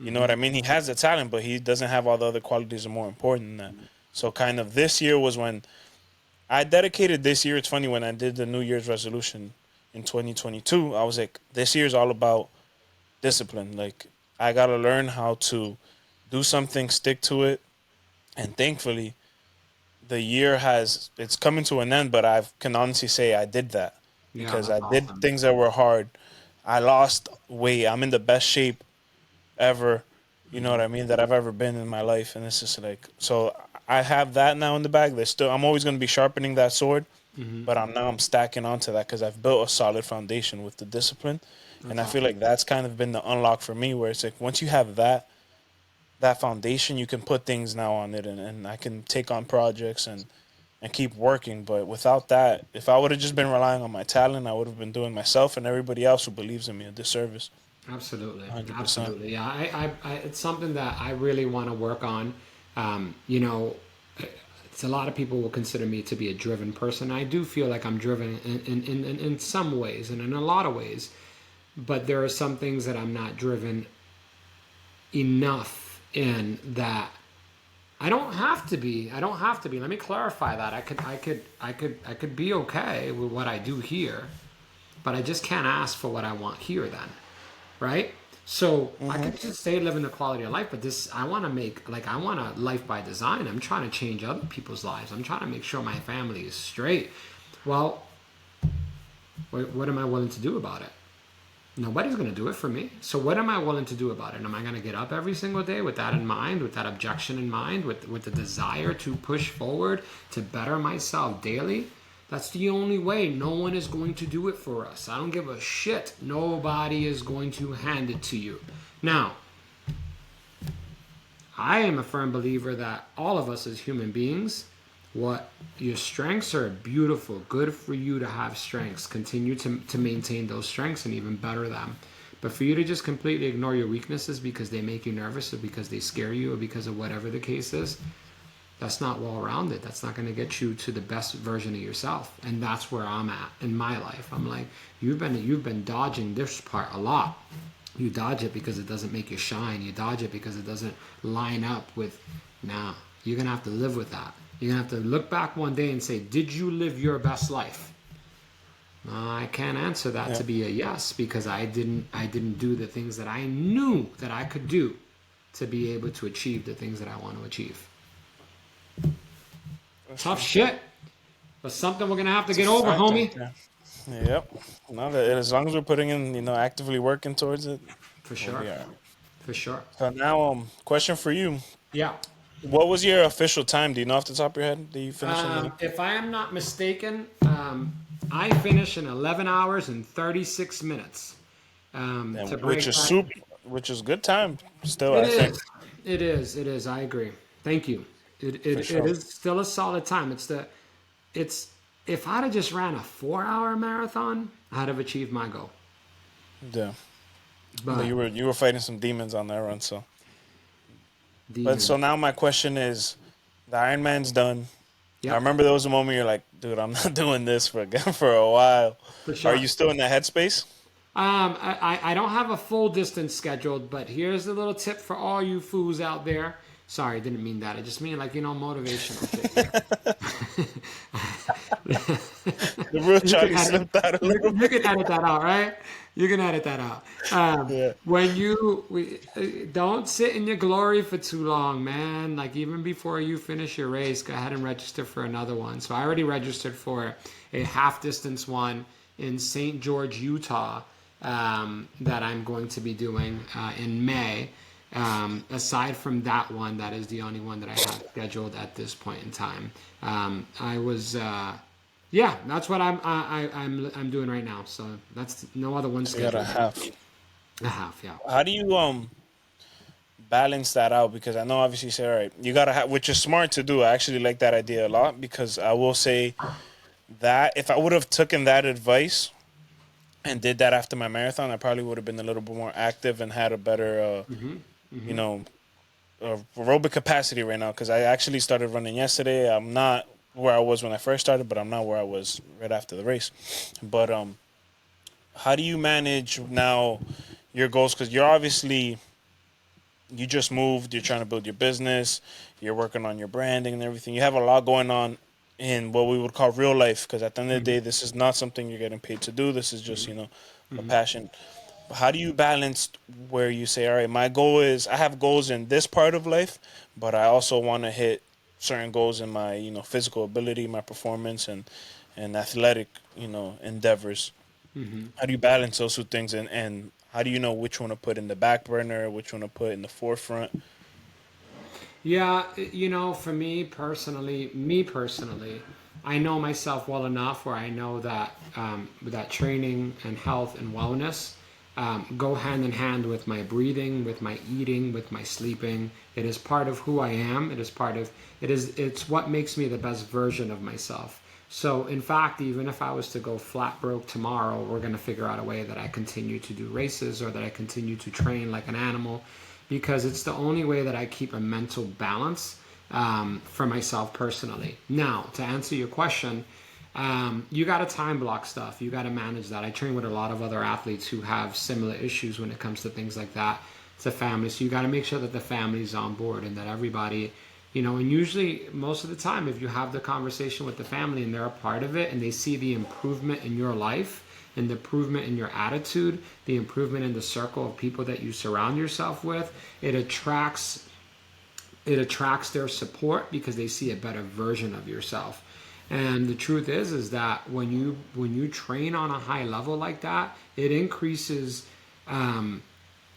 you know what Hmm. I mean? He has the talent, but he doesn't have all the other qualities that are more important than that. So kind of this year was when I dedicated this year. It's funny when I did the New Year's resolution in 2022. I was like, this year is all about discipline. Like I gotta learn how to do something, stick to it, and thankfully the year has it's coming to an end. But I can honestly say I did that Yeah, because that's I did awesome. things that were hard. I lost weight. I'm in the best shape ever. You know what Hmm. I mean? That I've ever been in my life, and it's just like so. I have that now in the bag. There's still I'm always going to be sharpening that sword, Hmm. but I'm stacking onto that because I've built a solid foundation with the discipline, and That's I feel awesome. like that's kind of been the unlock for me. Where it's like once you have that foundation, you can put things now on it, and I can take on projects and keep working. But without that, if I would have just been relying on my talent, I would have been doing myself and everybody else who believes in me a disservice. Absolutely, 100%. absolutely. Yeah, it's something that I really want to work on. You know, it's a lot of people will consider me to be a driven person. I do feel like I'm driven in some ways and in a lot of ways, but there are some things that I'm not driven enough in that I don't have to be. I don't have to be. Let me clarify that. I could be okay with what I do here, but I just can't ask for what I want here then, right? So I Hmm. could just stay living the quality of life, but this I want to make like I want a life by design. I'm trying to change other people's lives. I'm trying to make sure my family is straight. Well, what am I willing to do about it? Nobody's going to do it for me. So what am I willing to do about it? Am I going to get up every single day with that in mind, with that objection in mind, with the desire to push forward, to better myself daily? That's the only way. No one is going to do it for us. I don't give a shit. Nobody is going to hand it to you. Now, I am a firm believer that all of us as human beings, what your strengths are beautiful, good for you to have strengths. Continue to maintain those strengths and even better them. But for you to just completely ignore your weaknesses because they make you nervous or because they scare you or because of whatever the case is, that's not well rounded. That's not going to get you to the best version of yourself. And that's where I'm at in my life. I'm like, you've been dodging this part a lot. You dodge it because it doesn't make you shine. You dodge it because it doesn't line up with, nah, you're going to have to live with that. You're going to have to look back one day and say, did you live your best life? I can't answer that Yeah, to be a yes because I didn't do the things that I knew that I could do to be able to achieve the things that I want to achieve. that's Tough true. shit, but something we're gonna have to It's a get over, fact right homie. there. Yep. No, that as long as we're putting in, actively working towards it, For we'll sure, be all right. for sure. So now, question for you: Yeah. what was your official time? Do you know off the top of your head? Did you finish in the? If I am not mistaken, I finished in 11 hours and 36 minutes. To And which break is that, super, which is good time still, it I think, is. It is. It is. I agree. Thank you. It, for it, it sure. is still a solid time. It's, if I'd have just ran a 4 hour marathon, I'd have achieved my goal. Yeah, but But you were fighting some demons on that run, so. But so demons. now my question is, the Iron Man's done. I Yep. remember there was a moment you're like, dude, I'm not doing this for for a while. For Are sure. you still in that headspace? I don't have a full distance scheduled, but here's a little tip for all you fools out there. Sorry, I didn't mean that. I just mean like, motivational shit here. The real You can Charlie edit. slipped out a little You can bit. edit that out, right? You can edit that out. Yeah. When don't sit in your glory for too long, man. Like even before you finish your race, go ahead and register for another one. So I already registered for a half distance one in St. George, Utah, that I'm going to be doing in May. Aside from that one, that is the only one that I have scheduled at this point in time. I was, yeah, that's what I'm doing right now. So that's no other one So you got a scheduled. half. A half, yeah. How do you balance that out? Because I know obviously you say, all right, you gotta have, which is smart to do. I actually like that idea a lot because I will say that if I would have taken that advice and did that after my marathon, I probably would have been a little bit more active and had a better, you know, aerobic capacity right now. Because I actually started running yesterday. I'm not where I was when I first started, but I'm not where I was right after the race. But how do you manage now your goals? Because you're obviously you just moved, you're trying to build your business, you're working on your branding and everything. You have a lot going on in what we would call real life because at the end of the day, this is not something you're getting paid to do. This is just, a passion. But how do you balance where you say, all right, my goal is I have goals in this part of life, but I also want to hit certain goals in my, physical ability, my performance and athletic, endeavors. How do you balance those two things and how do you know which one to put in the back burner, which one to put in the forefront? Yeah, for me personally, I know myself well enough where I know that that training and health and wellness go hand in hand with my breathing, with my eating, with my sleeping. It is part of who I am. It's what makes me the best version of myself. So, in fact, even if I was to go flat broke tomorrow, we're going to figure out a way that I continue to do races or that I continue to train like an animal because it's the only way that I keep a mental balance for myself personally. Now, to answer your question, you got to time block stuff. You got to manage that. I train with a lot of other athletes who have similar issues when it comes to things like that. It's a family, so you got to make sure that the family's on board and that everybody, and usually most of the time, if you have the conversation with the family and they're a part of it and they see the improvement in your life and the improvement in your attitude, the improvement in the circle of people that you surround yourself with, it attracts their support because they see a better version of yourself. And the truth is that when you train on a high level like that, it increases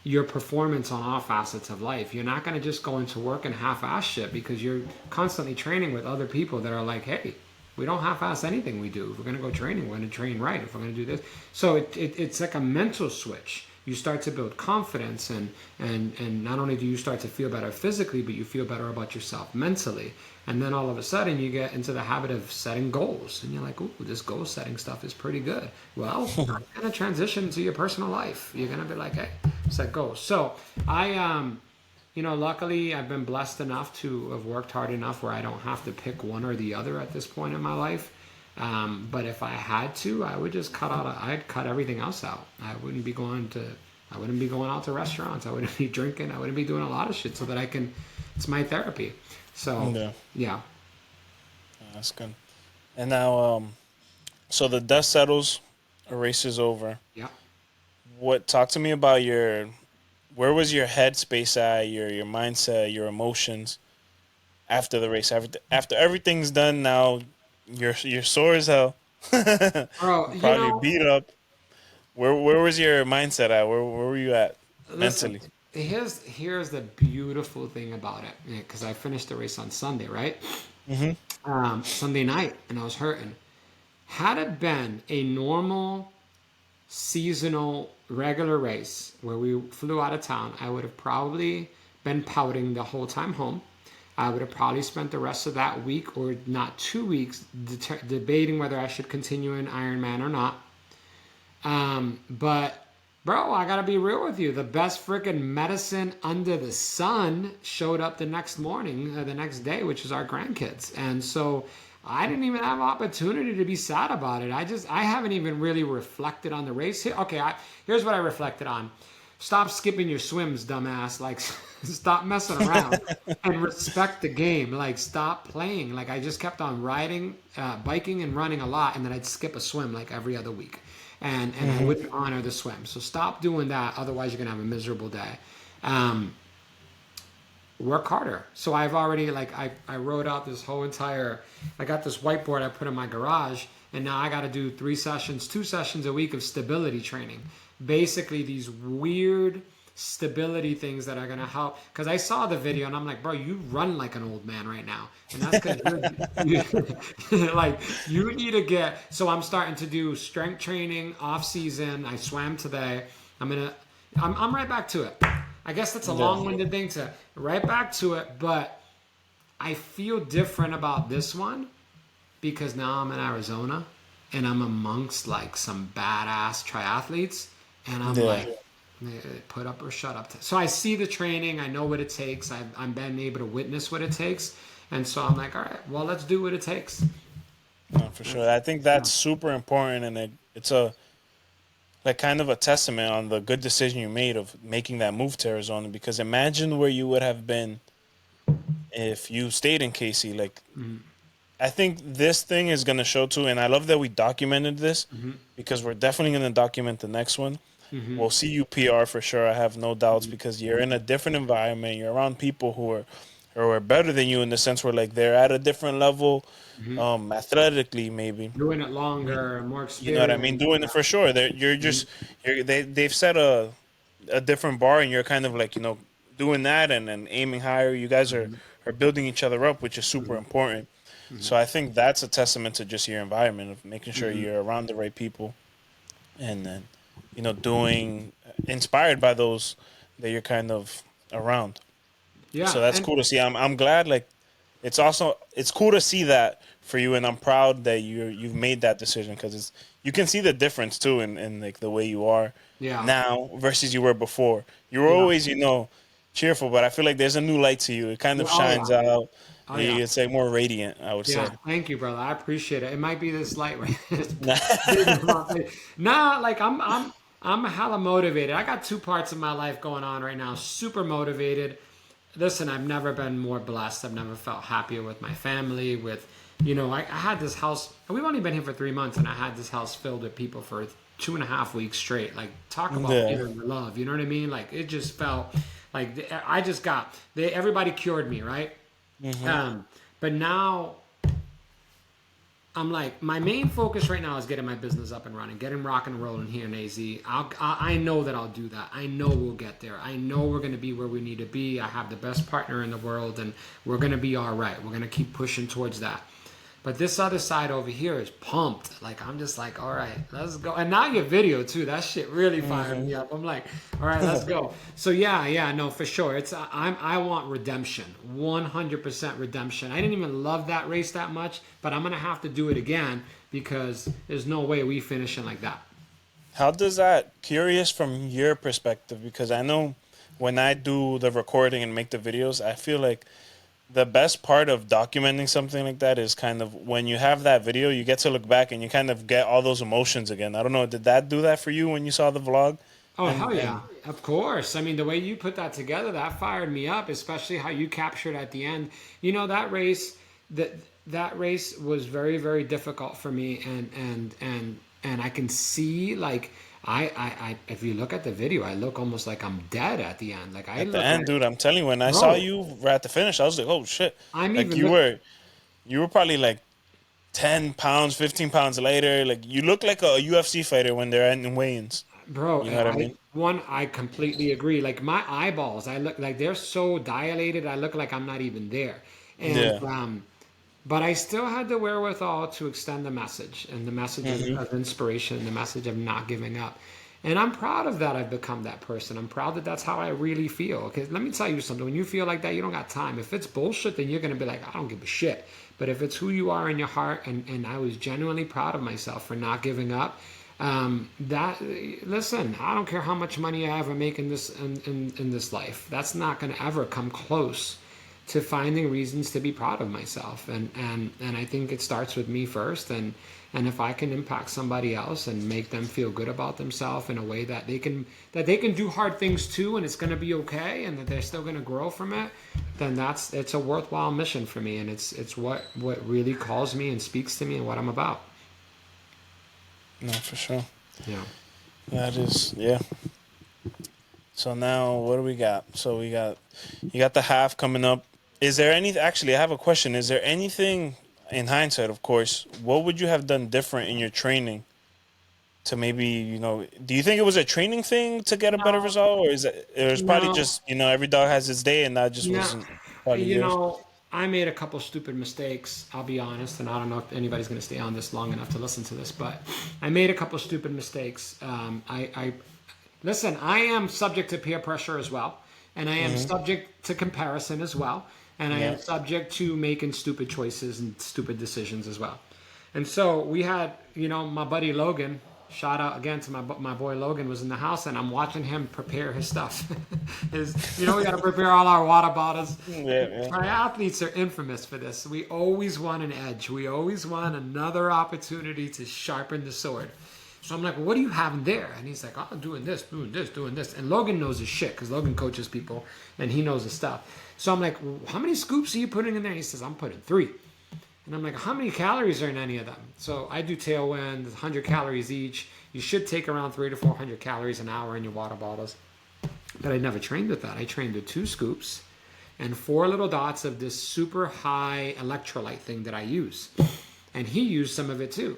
your performance on all facets of life. You're not going to just go into work and half-ass shit because you're constantly training with other people that are like, hey, we don't half-ass anything we do. If we're going to go training, we're going to train right. If we're going to do this. So it's like a mental switch. You start to build confidence and not only do you start to feel better physically, but you feel better about yourself mentally. And then all of a sudden you get into the habit of setting goals. And you're like, ooh, this goal setting stuff is pretty good. Well, you're going to transition into your personal life. You're going to be like, hey, set goals. So luckily I've been blessed enough to have worked hard enough where I don't have to pick one or the other at this point in my life. But if I had to, I would just I'd cut everything else out. I wouldn't be going out to restaurants. I wouldn't be drinking. I wouldn't be doing a lot of shit so that it's my therapy. So, yeah. That's good. And now, so the dust settles, a race is over. Yeah. Talk to me about where was your headspace at, your mindset, your emotions after the race? After everything's done now, you're sore as hell. Bro, Probably beat up. Where was your mindset at? Where were you at listen, mentally? here's the beautiful thing about it. Because I finished the race on Sunday, right? Sunday night, and I was hurting. Had it been a normal seasonal regular race where we flew out of town, I would have probably been pouting the whole time home. I would have probably spent the rest of that week or not 2 weeks debating whether I should continue in Ironman or not. But bro, I gotta be real with you. The best freaking medicine under the sun showed up the next morning, the next day, which is our grandkids. And so I didn't even have opportunity to be sad about it. I haven't even really reflected on the race. Okay, here's what I reflected on. stop skipping your swims, dumbass. Like, stop messing around and respect the game. Like, stop playing. Like, I just kept on riding, biking and running a lot, and then I'd skip a swim like every other week. And I wouldn't honor the swim. So stop doing that. Otherwise, you're going to have a miserable day. Work harder. So I've already, like, I wrote out this whole entire, I got this whiteboard I put in my garage, and now I got to do 2 sessions a week of stability training. Basically, these weird stability things that are going to help. Because I saw the video and I'm like, bro, you run like an old man right now. And that's because like, you need to get, so I'm starting to do strength training off season. I swam today. I'm right back to it. I guess that's a long-winded thing to right back to it, but I feel different about this one because now I'm in Arizona and I'm amongst like some badass triathletes, and I'm like, put up or shut up. So I see the training, I know what it takes, I'm been able to witness what it takes, and so I'm like, all right, well, let's do what it takes. No, for sure. I think that's super important, and it's a like kind of a testament on the good decision you made of making that move to Arizona. Because imagine where you would have been if you stayed in KC. Like, I think this thing is gonna show too, and I love that we documented this because we're definitely gonna document the next one. We'll see you PR for sure. I have no doubts because you're in a different environment. You're around people who are better than you in the sense where like they're at a different level, athletically maybe. Doing it longer, more You know what I mean? experience. Doing it for sure. They've set a different bar, and you're kind of like doing that and aiming higher. You guys are building each other up, which is super important. So I think that's a testament to just your environment of making sure you're around the right people, and then doing inspired by those that you're kind of around. Yeah, So that's cool to see. I'm glad. Like, it's cool to see that for you, and I'm proud that you've made that decision because you can see the difference too in like the way you are now versus you were before. You were always cheerful, but I feel like there's a new light to you. It kind of shines out. It's like more radiant, I would say. Thank you, brother. I appreciate it. It might be this light right. Nah, like I'm hella motivated. I got 2 parts of my life going on right now. Super motivated. Listen, I've never been more blessed. I've never felt happier with my family. I had this house, and we've only been here for 3 months, and I had this house filled with people for 2.5 weeks straight. Like, talk about inner love. You know what I mean? Like, it just felt like everybody cured me, right? But now I'm like, my main focus right now is getting my business up and running, getting rock and rolling here in AZ. I know that I'll do that. I know we'll get there. I know we're going to be where we need to be. I have the best partner in the world, and we're going to be all right. We're going to keep pushing towards that. But this other side over here is pumped. Like, I'm just like, all right, let's go. And now your video too, that shit really fired me up. I'm like, all right, let's go. So no, for sure. I want redemption, 100% redemption. I didn't even love that race that much, but I'm gonna have to do it again because there's no way we finishing like that. How does that, curious from your perspective, because I know when I do the recording and make the videos, I feel like the best part of documenting something like that is kind of when you have that video, you get to look back and you kind of get all those emotions again. I don't know, did that do that for you when you saw the vlog? Oh, hell yeah. Of course. I mean, the way you put that together, that fired me up, especially how you captured at the end. That race, that race was very, very difficult for me, and I can see, like, I if you look at the video, I look almost like I'm dead at the end. Like, At the end, dude, I'm telling you, when I saw you at the finish, I was like, oh shit. You were probably like 10 pounds, 15 pounds later. Like, you look like a UFC fighter when they're in weigh-ins. Bro, you know what I mean? I completely agree. Like, my eyeballs, I look like they're so dilated, I look like I'm not even there. And but I still had the wherewithal to extend the message, and the message of inspiration, the message of not giving up. And I'm proud of that. I've become that person. I'm proud that that's how I really feel. Because let me tell you something. When you feel like that, you don't got time. If it's bullshit, then you're going to be like, I don't give a shit. But if it's who you are in your heart, and I was genuinely proud of myself for not giving up, listen, I don't care how much money I ever make in this life. That's not going to ever come close to finding reasons to be proud of myself. And I think it starts with me first. And if I can impact somebody else and make them feel good about themselves in a way that they can do hard things too, and it's going to be okay, and that they're still going to grow from it, then it's a worthwhile mission for me, and it's what really calls me and speaks to me and what I'm about. No, for sure. Yeah. That is, yeah. So now, what do we got? So you got the half coming up. Is there any? Actually, I have a question. Is there anything, in hindsight, of course, what would you have done different in your training to maybe, do you think it was a training thing to get a better No, result, or is it was probably no, just, every dog has its day, and that just no. wasn't probably You yours? know, I made a couple stupid mistakes. I'll be honest, and I don't know if anybody's going to stay on this long enough to listen to this, but I made a couple stupid mistakes. I listen. I am subject to peer pressure as well, and I am subject to comparison as well, and I Yeah. am subject to making stupid choices and stupid decisions as well. And so we had, my buddy Logan. Shout out again to my boy Logan was in the house, and I'm watching him prepare his stuff. We got to prepare all our water bottles. Yeah, Triathletes are infamous for this. We always want an edge. We always want another opportunity to sharpen the sword. So I'm like, well, what do you have in there? And he's like, oh, I'm doing this, doing this, doing this. And Logan knows his shit because Logan coaches people and he knows his stuff. So I'm like, well, how many scoops are you putting in there? He says, I'm putting 3. And I'm like, how many calories are in any of them? So I do tailwind, 100 calories each. You should take around 300 to 400 calories an hour in your water bottles. But I never trained with that. I trained with 2 scoops and 4 little dots of this super high electrolyte thing that I use. And he used some of it too.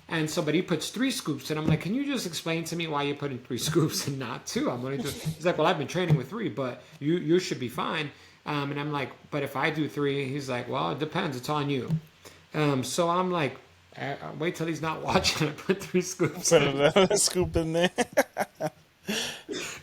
And so, but he puts 3 scoops, and I'm like, can you just explain to me why you put in 3 scoops and not 2? I'm going to do. He's like, well, I've been training with 3, but you should be fine. And I'm like, but if I do 3, he's like, well, it depends. It's on you. So I'm like, wait till he's not watching. I put 3 scoops put in. another scoop in there.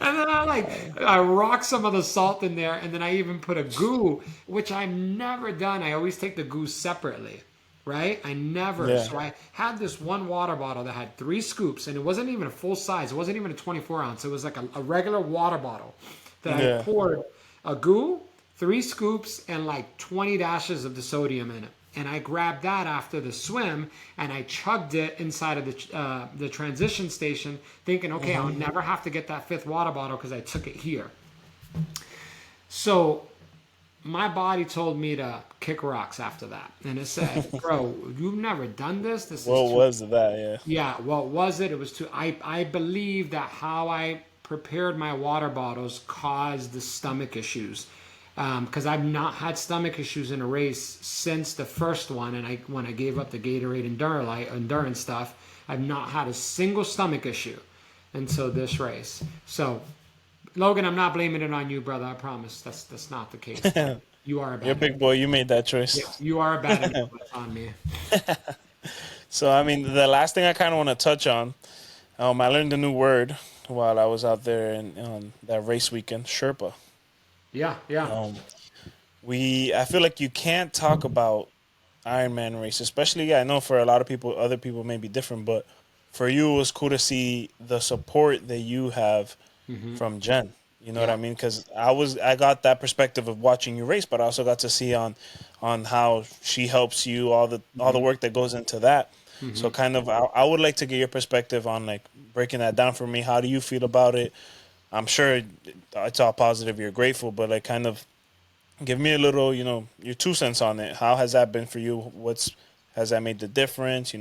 And then I rock some of the salt in there, and then I even put a goo, which I've never done. I always take the goo separately, right? I never. Yeah. So I had this one water bottle that had 3 scoops, and it wasn't even a full size. It wasn't even a 24 ounce. It was like a regular water bottle that I poured a goo, 3 scoops, and like 20 dashes of the sodium in it. And I grabbed that after the swim, and I chugged it inside of the transition station, thinking, okay, I'll never have to get that 5th water bottle because I took it here. So my body told me to kick rocks after that, and it said, "Bro, you've never done this. This What is too." was that? Yeah. Yeah, what was it? It was too. I believe that how I prepared my water bottles caused the stomach issues. Because I've not had stomach issues in a race since the first one, and when I gave up the Gatorade endurance stuff, I've not had a single stomach issue until this race. So, Logan, I'm not blaming it on you, brother. I promise that's not the case. You are a You're a bad. big boy. You made that choice. Yes, you are a bad influence on me. So, I mean, the last thing I kind of want to touch on, I learned a new word while I was out there on that race weekend, Sherpa. Yeah, yeah. I feel like you can't talk about Ironman race, especially, I know for a lot of people, other people may be different, but for you, it was cool to see the support that you have from Jen. You know what I mean? Because I got that perspective of watching you race, but I also got to see on how she helps you, all the work that goes into that. So kind of, I would like to get your perspective on like breaking that down for me. How do you feel about it? I'm sure it's all positive. You're grateful, but like kind of give me a little, your 2 cents on it. How has that been for you? Has that made the difference?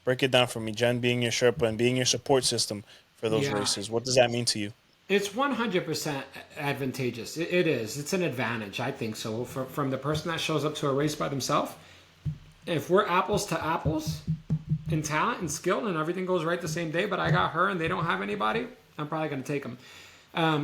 Break it down for me. Jen being your Sherpa and being your support system for those Yeah. races. What does that mean to you? It's 100% advantageous. It is. It's an advantage, I think so. From the person that shows up to a race by themselves, if we're apples to apples in talent and skill and everything goes right the same day, but I got her and they don't have anybody, I'm probably going to take them.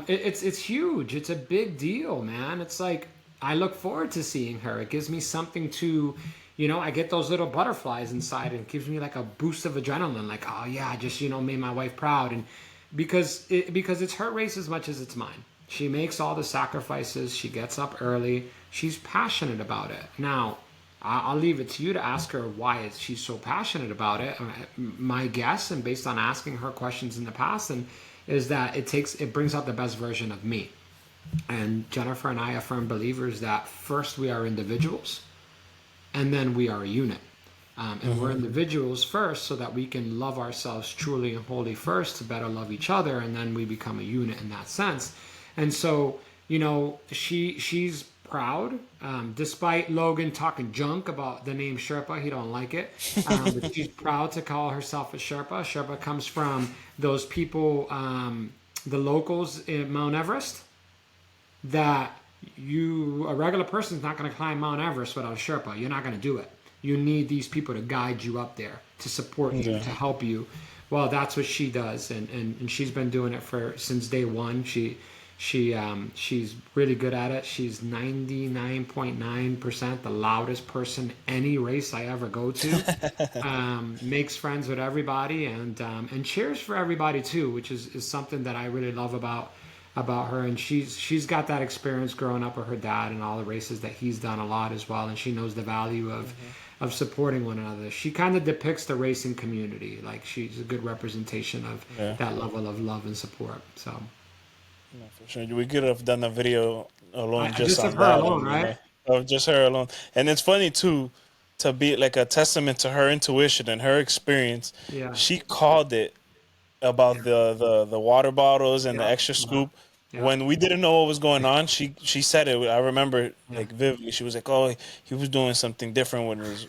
It's huge. It's a big deal, man. It's like I look forward to seeing her. It gives me something to, I get those little butterflies inside, and it gives me like a boost of adrenaline. Like, oh yeah, I just made my wife proud, and because it's her race as much as it's mine. She makes all the sacrifices. She gets up early. She's passionate about it. Now, I'll leave it to you to ask her why she's so passionate about it. My guess, and based on asking her questions in the past, is that it brings out the best version of me. And Jennifer and I are firm believers that first we are individuals and then we are a unit. And we're Mm-hmm. individuals first so that we can love ourselves truly and wholly first to better love each other, and then we become a unit in that sense. And so, she's proud, despite Logan talking junk about the name Sherpa. He don't like it, but she's proud to call herself a Sherpa. Sherpa comes from those people, the locals in Mount Everest, that a regular person is not going to climb Mount Everest without a Sherpa. You're not going to do it. You need these people to guide you up there, to support you, Yeah. to help you. Well, that's what she does, and she's been doing it for since day one. She's really good at it. She's 99.9% the loudest person any race I ever go to. Makes friends with everybody, and cheers for everybody too, which is something that I really love about her. And she's got that experience growing up with her dad and all the races that he's done a lot as well, and she knows the value of supporting one another. She kind of depicts the racing community, like she's a good representation of Yeah. that level of love and support. So No, for sure. We could have done a video alone I just just of on her that, alone, and right? of just her alone. And it's funny too, to be like a testament to her intuition and her experience. Yeah, She called it about yeah, the water bottles and the yeah, extra yeah, scoop. yeah, When we didn't know what was going on, she said it. I remember yeah. like vividly. She was like, "Oh, he was doing something different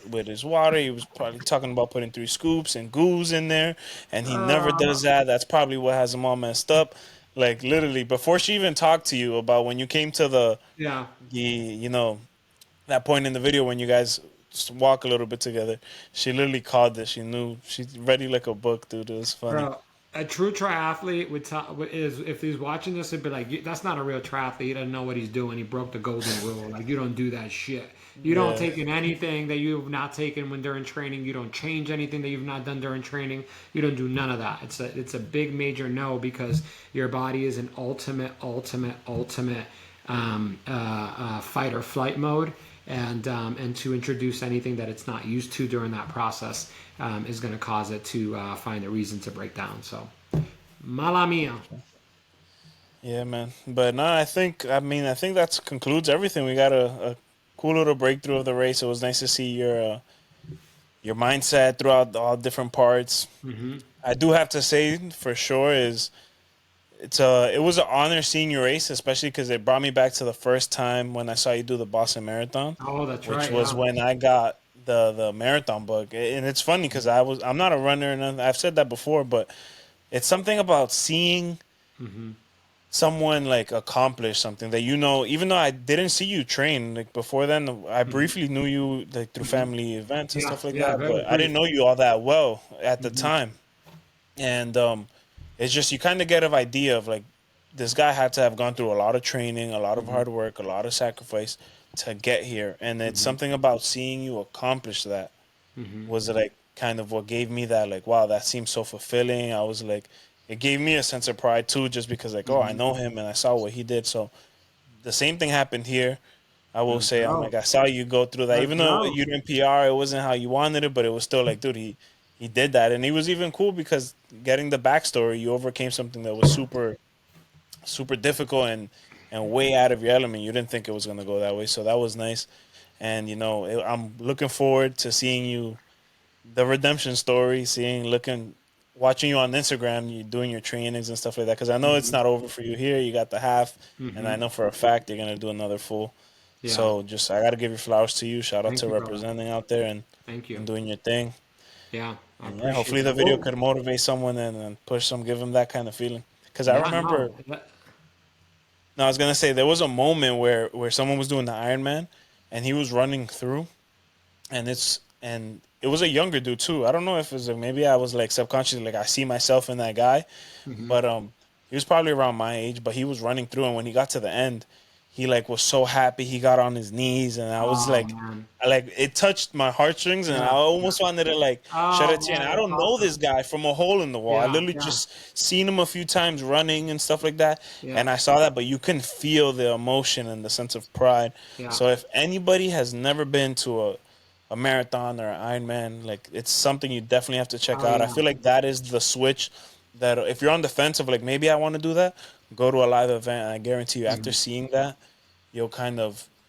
with his water. He was probably talking about putting 3 scoops and goose in there, and he never Uh, does that. That's probably what has him all messed up." Like literally, before she even talked to you about when you came to yeah, the that point in the video when you guys walk a little bit together, she literally called it. She knew. She read you like a book, dude. It was funny. bro. A true triathlete would tell is if he's watching this, it'd be like, "That's not a real triathlete. He doesn't know what he's doing. He broke the golden rule. Like you don't do that shit. You don't Yeah. take in anything that you've not taken when during training. You don't change anything that you've not done during training. You don't do none of that. It's a big major no, because your body is an ultimate fight or flight mode, and to introduce anything that it's not used to during that process is going to cause it to find a reason to break down. So, mala mia. Yeah, man. But no, I think that concludes everything. We got a cool little breakthrough of the race. It was nice to see your mindset throughout all different parts. Hmm. I do have to say for sure is it was an honor seeing your race, especially because it brought me back to the first time when I saw you do the Boston Marathon, Oh, that's which right. was Yeah. when I got the marathon bug. And it's funny because I'm not a runner, and I've said that before, but it's something about seeing Hmm. someone like accomplish something that even though I didn't see you train like before then, I Hmm. briefly knew you like through Hmm. family events and Yeah. stuff like Yeah. that, Very but I brief. didn't know you all that well at the Hmm. time. And it's just you kind of get an idea of like this guy had to have gone through a lot of training, a lot of Hmm. hard work, a lot of sacrifice to get here, and it's Hmm. something about seeing you accomplish that Hmm. was like kind of what gave me that like wow, that seems so fulfilling. I was like, it gave me a sense of pride too, just because like, oh, I Hmm. know him and I saw what he did. So the same thing happened here. I will Let's say, I'm go. like, I saw you go through that, Let's even though go. you didn't PR, it wasn't how you wanted it, but it was still like, dude, he did that, and he was even cool because getting the backstory, you overcame something that was super difficult and way out of your element. You didn't think it was gonna go that way, so that was nice. And I'm looking forward to seeing you the redemption story, watching you on Instagram, you doing your trainings and stuff like that. Because I know it's Hmm. not over for you here. You got the half, and I Hmm. know for a fact you're gonna do another full. Yeah. So just I gotta give your flowers to you. Shout out Thank to you, brother. representing out there Thank and you. doing your thing. Yeah, I And yeah, appreciate hopefully the that. video Whoa. could motivate someone and push them, give them that kind of feeling. Because I Yeah, remember, no. no, I was gonna say there was a moment where someone was doing the Ironman, and he was running through, and it was a younger dude too. I don't know if it was like, maybe I was like subconsciously like I see myself in that guy, Hmm. but he was probably around my age, but he was running through, and when he got to the end, he like was so happy. He got on his knees, and I was Oh like, man. it touched my heartstrings, and I Yeah. Yeah. almost wanted to like shed a Oh tear. And man, I that's don't know awesome. this guy from a hole in the wall. I Yeah. literally Yeah. just seen him a few times running and stuff like that, Yeah. and I saw that, but you can feel the emotion and the sense of pride. Yeah. So if anybody has never been to a marathon or an Ironman, like it's something you definitely have to check Oh out. I yeah. feel like that is the switch that if you're on the fence of like maybe I want to do that, go to a live event, and I guarantee you, after seeing that, you'll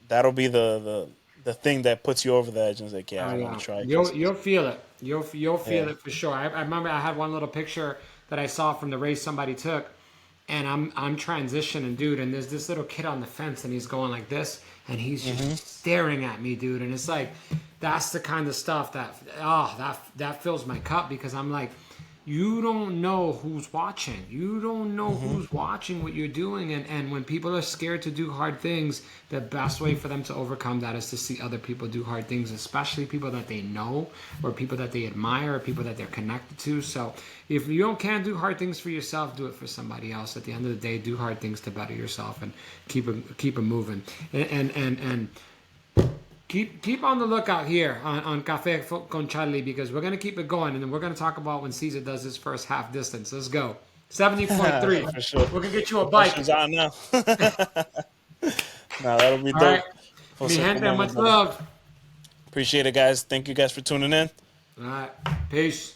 that'll be the thing that puts you over the edge and is like, yeah, Oh I want yeah, to try because you'll feel it. You'll feel yeah. it for sure. I remember I had one little picture that I saw from the race somebody took, and I'm transitioning, dude, and there's this little kid on the fence, and he's going like this, and he's just staring at me, dude, and it's like that's the kind of stuff that fills my cup because I'm like. You don't know who's watching. You don't know who's watching what you're doing. And when people are scared to do hard things, the best way for them to overcome that is to see other people do hard things, especially people that they know or people that they admire or people that they're connected to. So if you can't do hard things for yourself, do it for somebody else. At the end of the day, do hard things to better yourself and keep it moving. And keep on the lookout here on Café con Charlie because we're going to keep it going and then we're going to talk about when Cesar does his first half distance. Let's go. 70.3. For sure. We're going to get you a The bike. pressure's on now. Nah, that'll be All right. dope. Full Mi circle gente, moment, much brother. love. Appreciate it, guys. Thank you guys for tuning in. All right. Peace.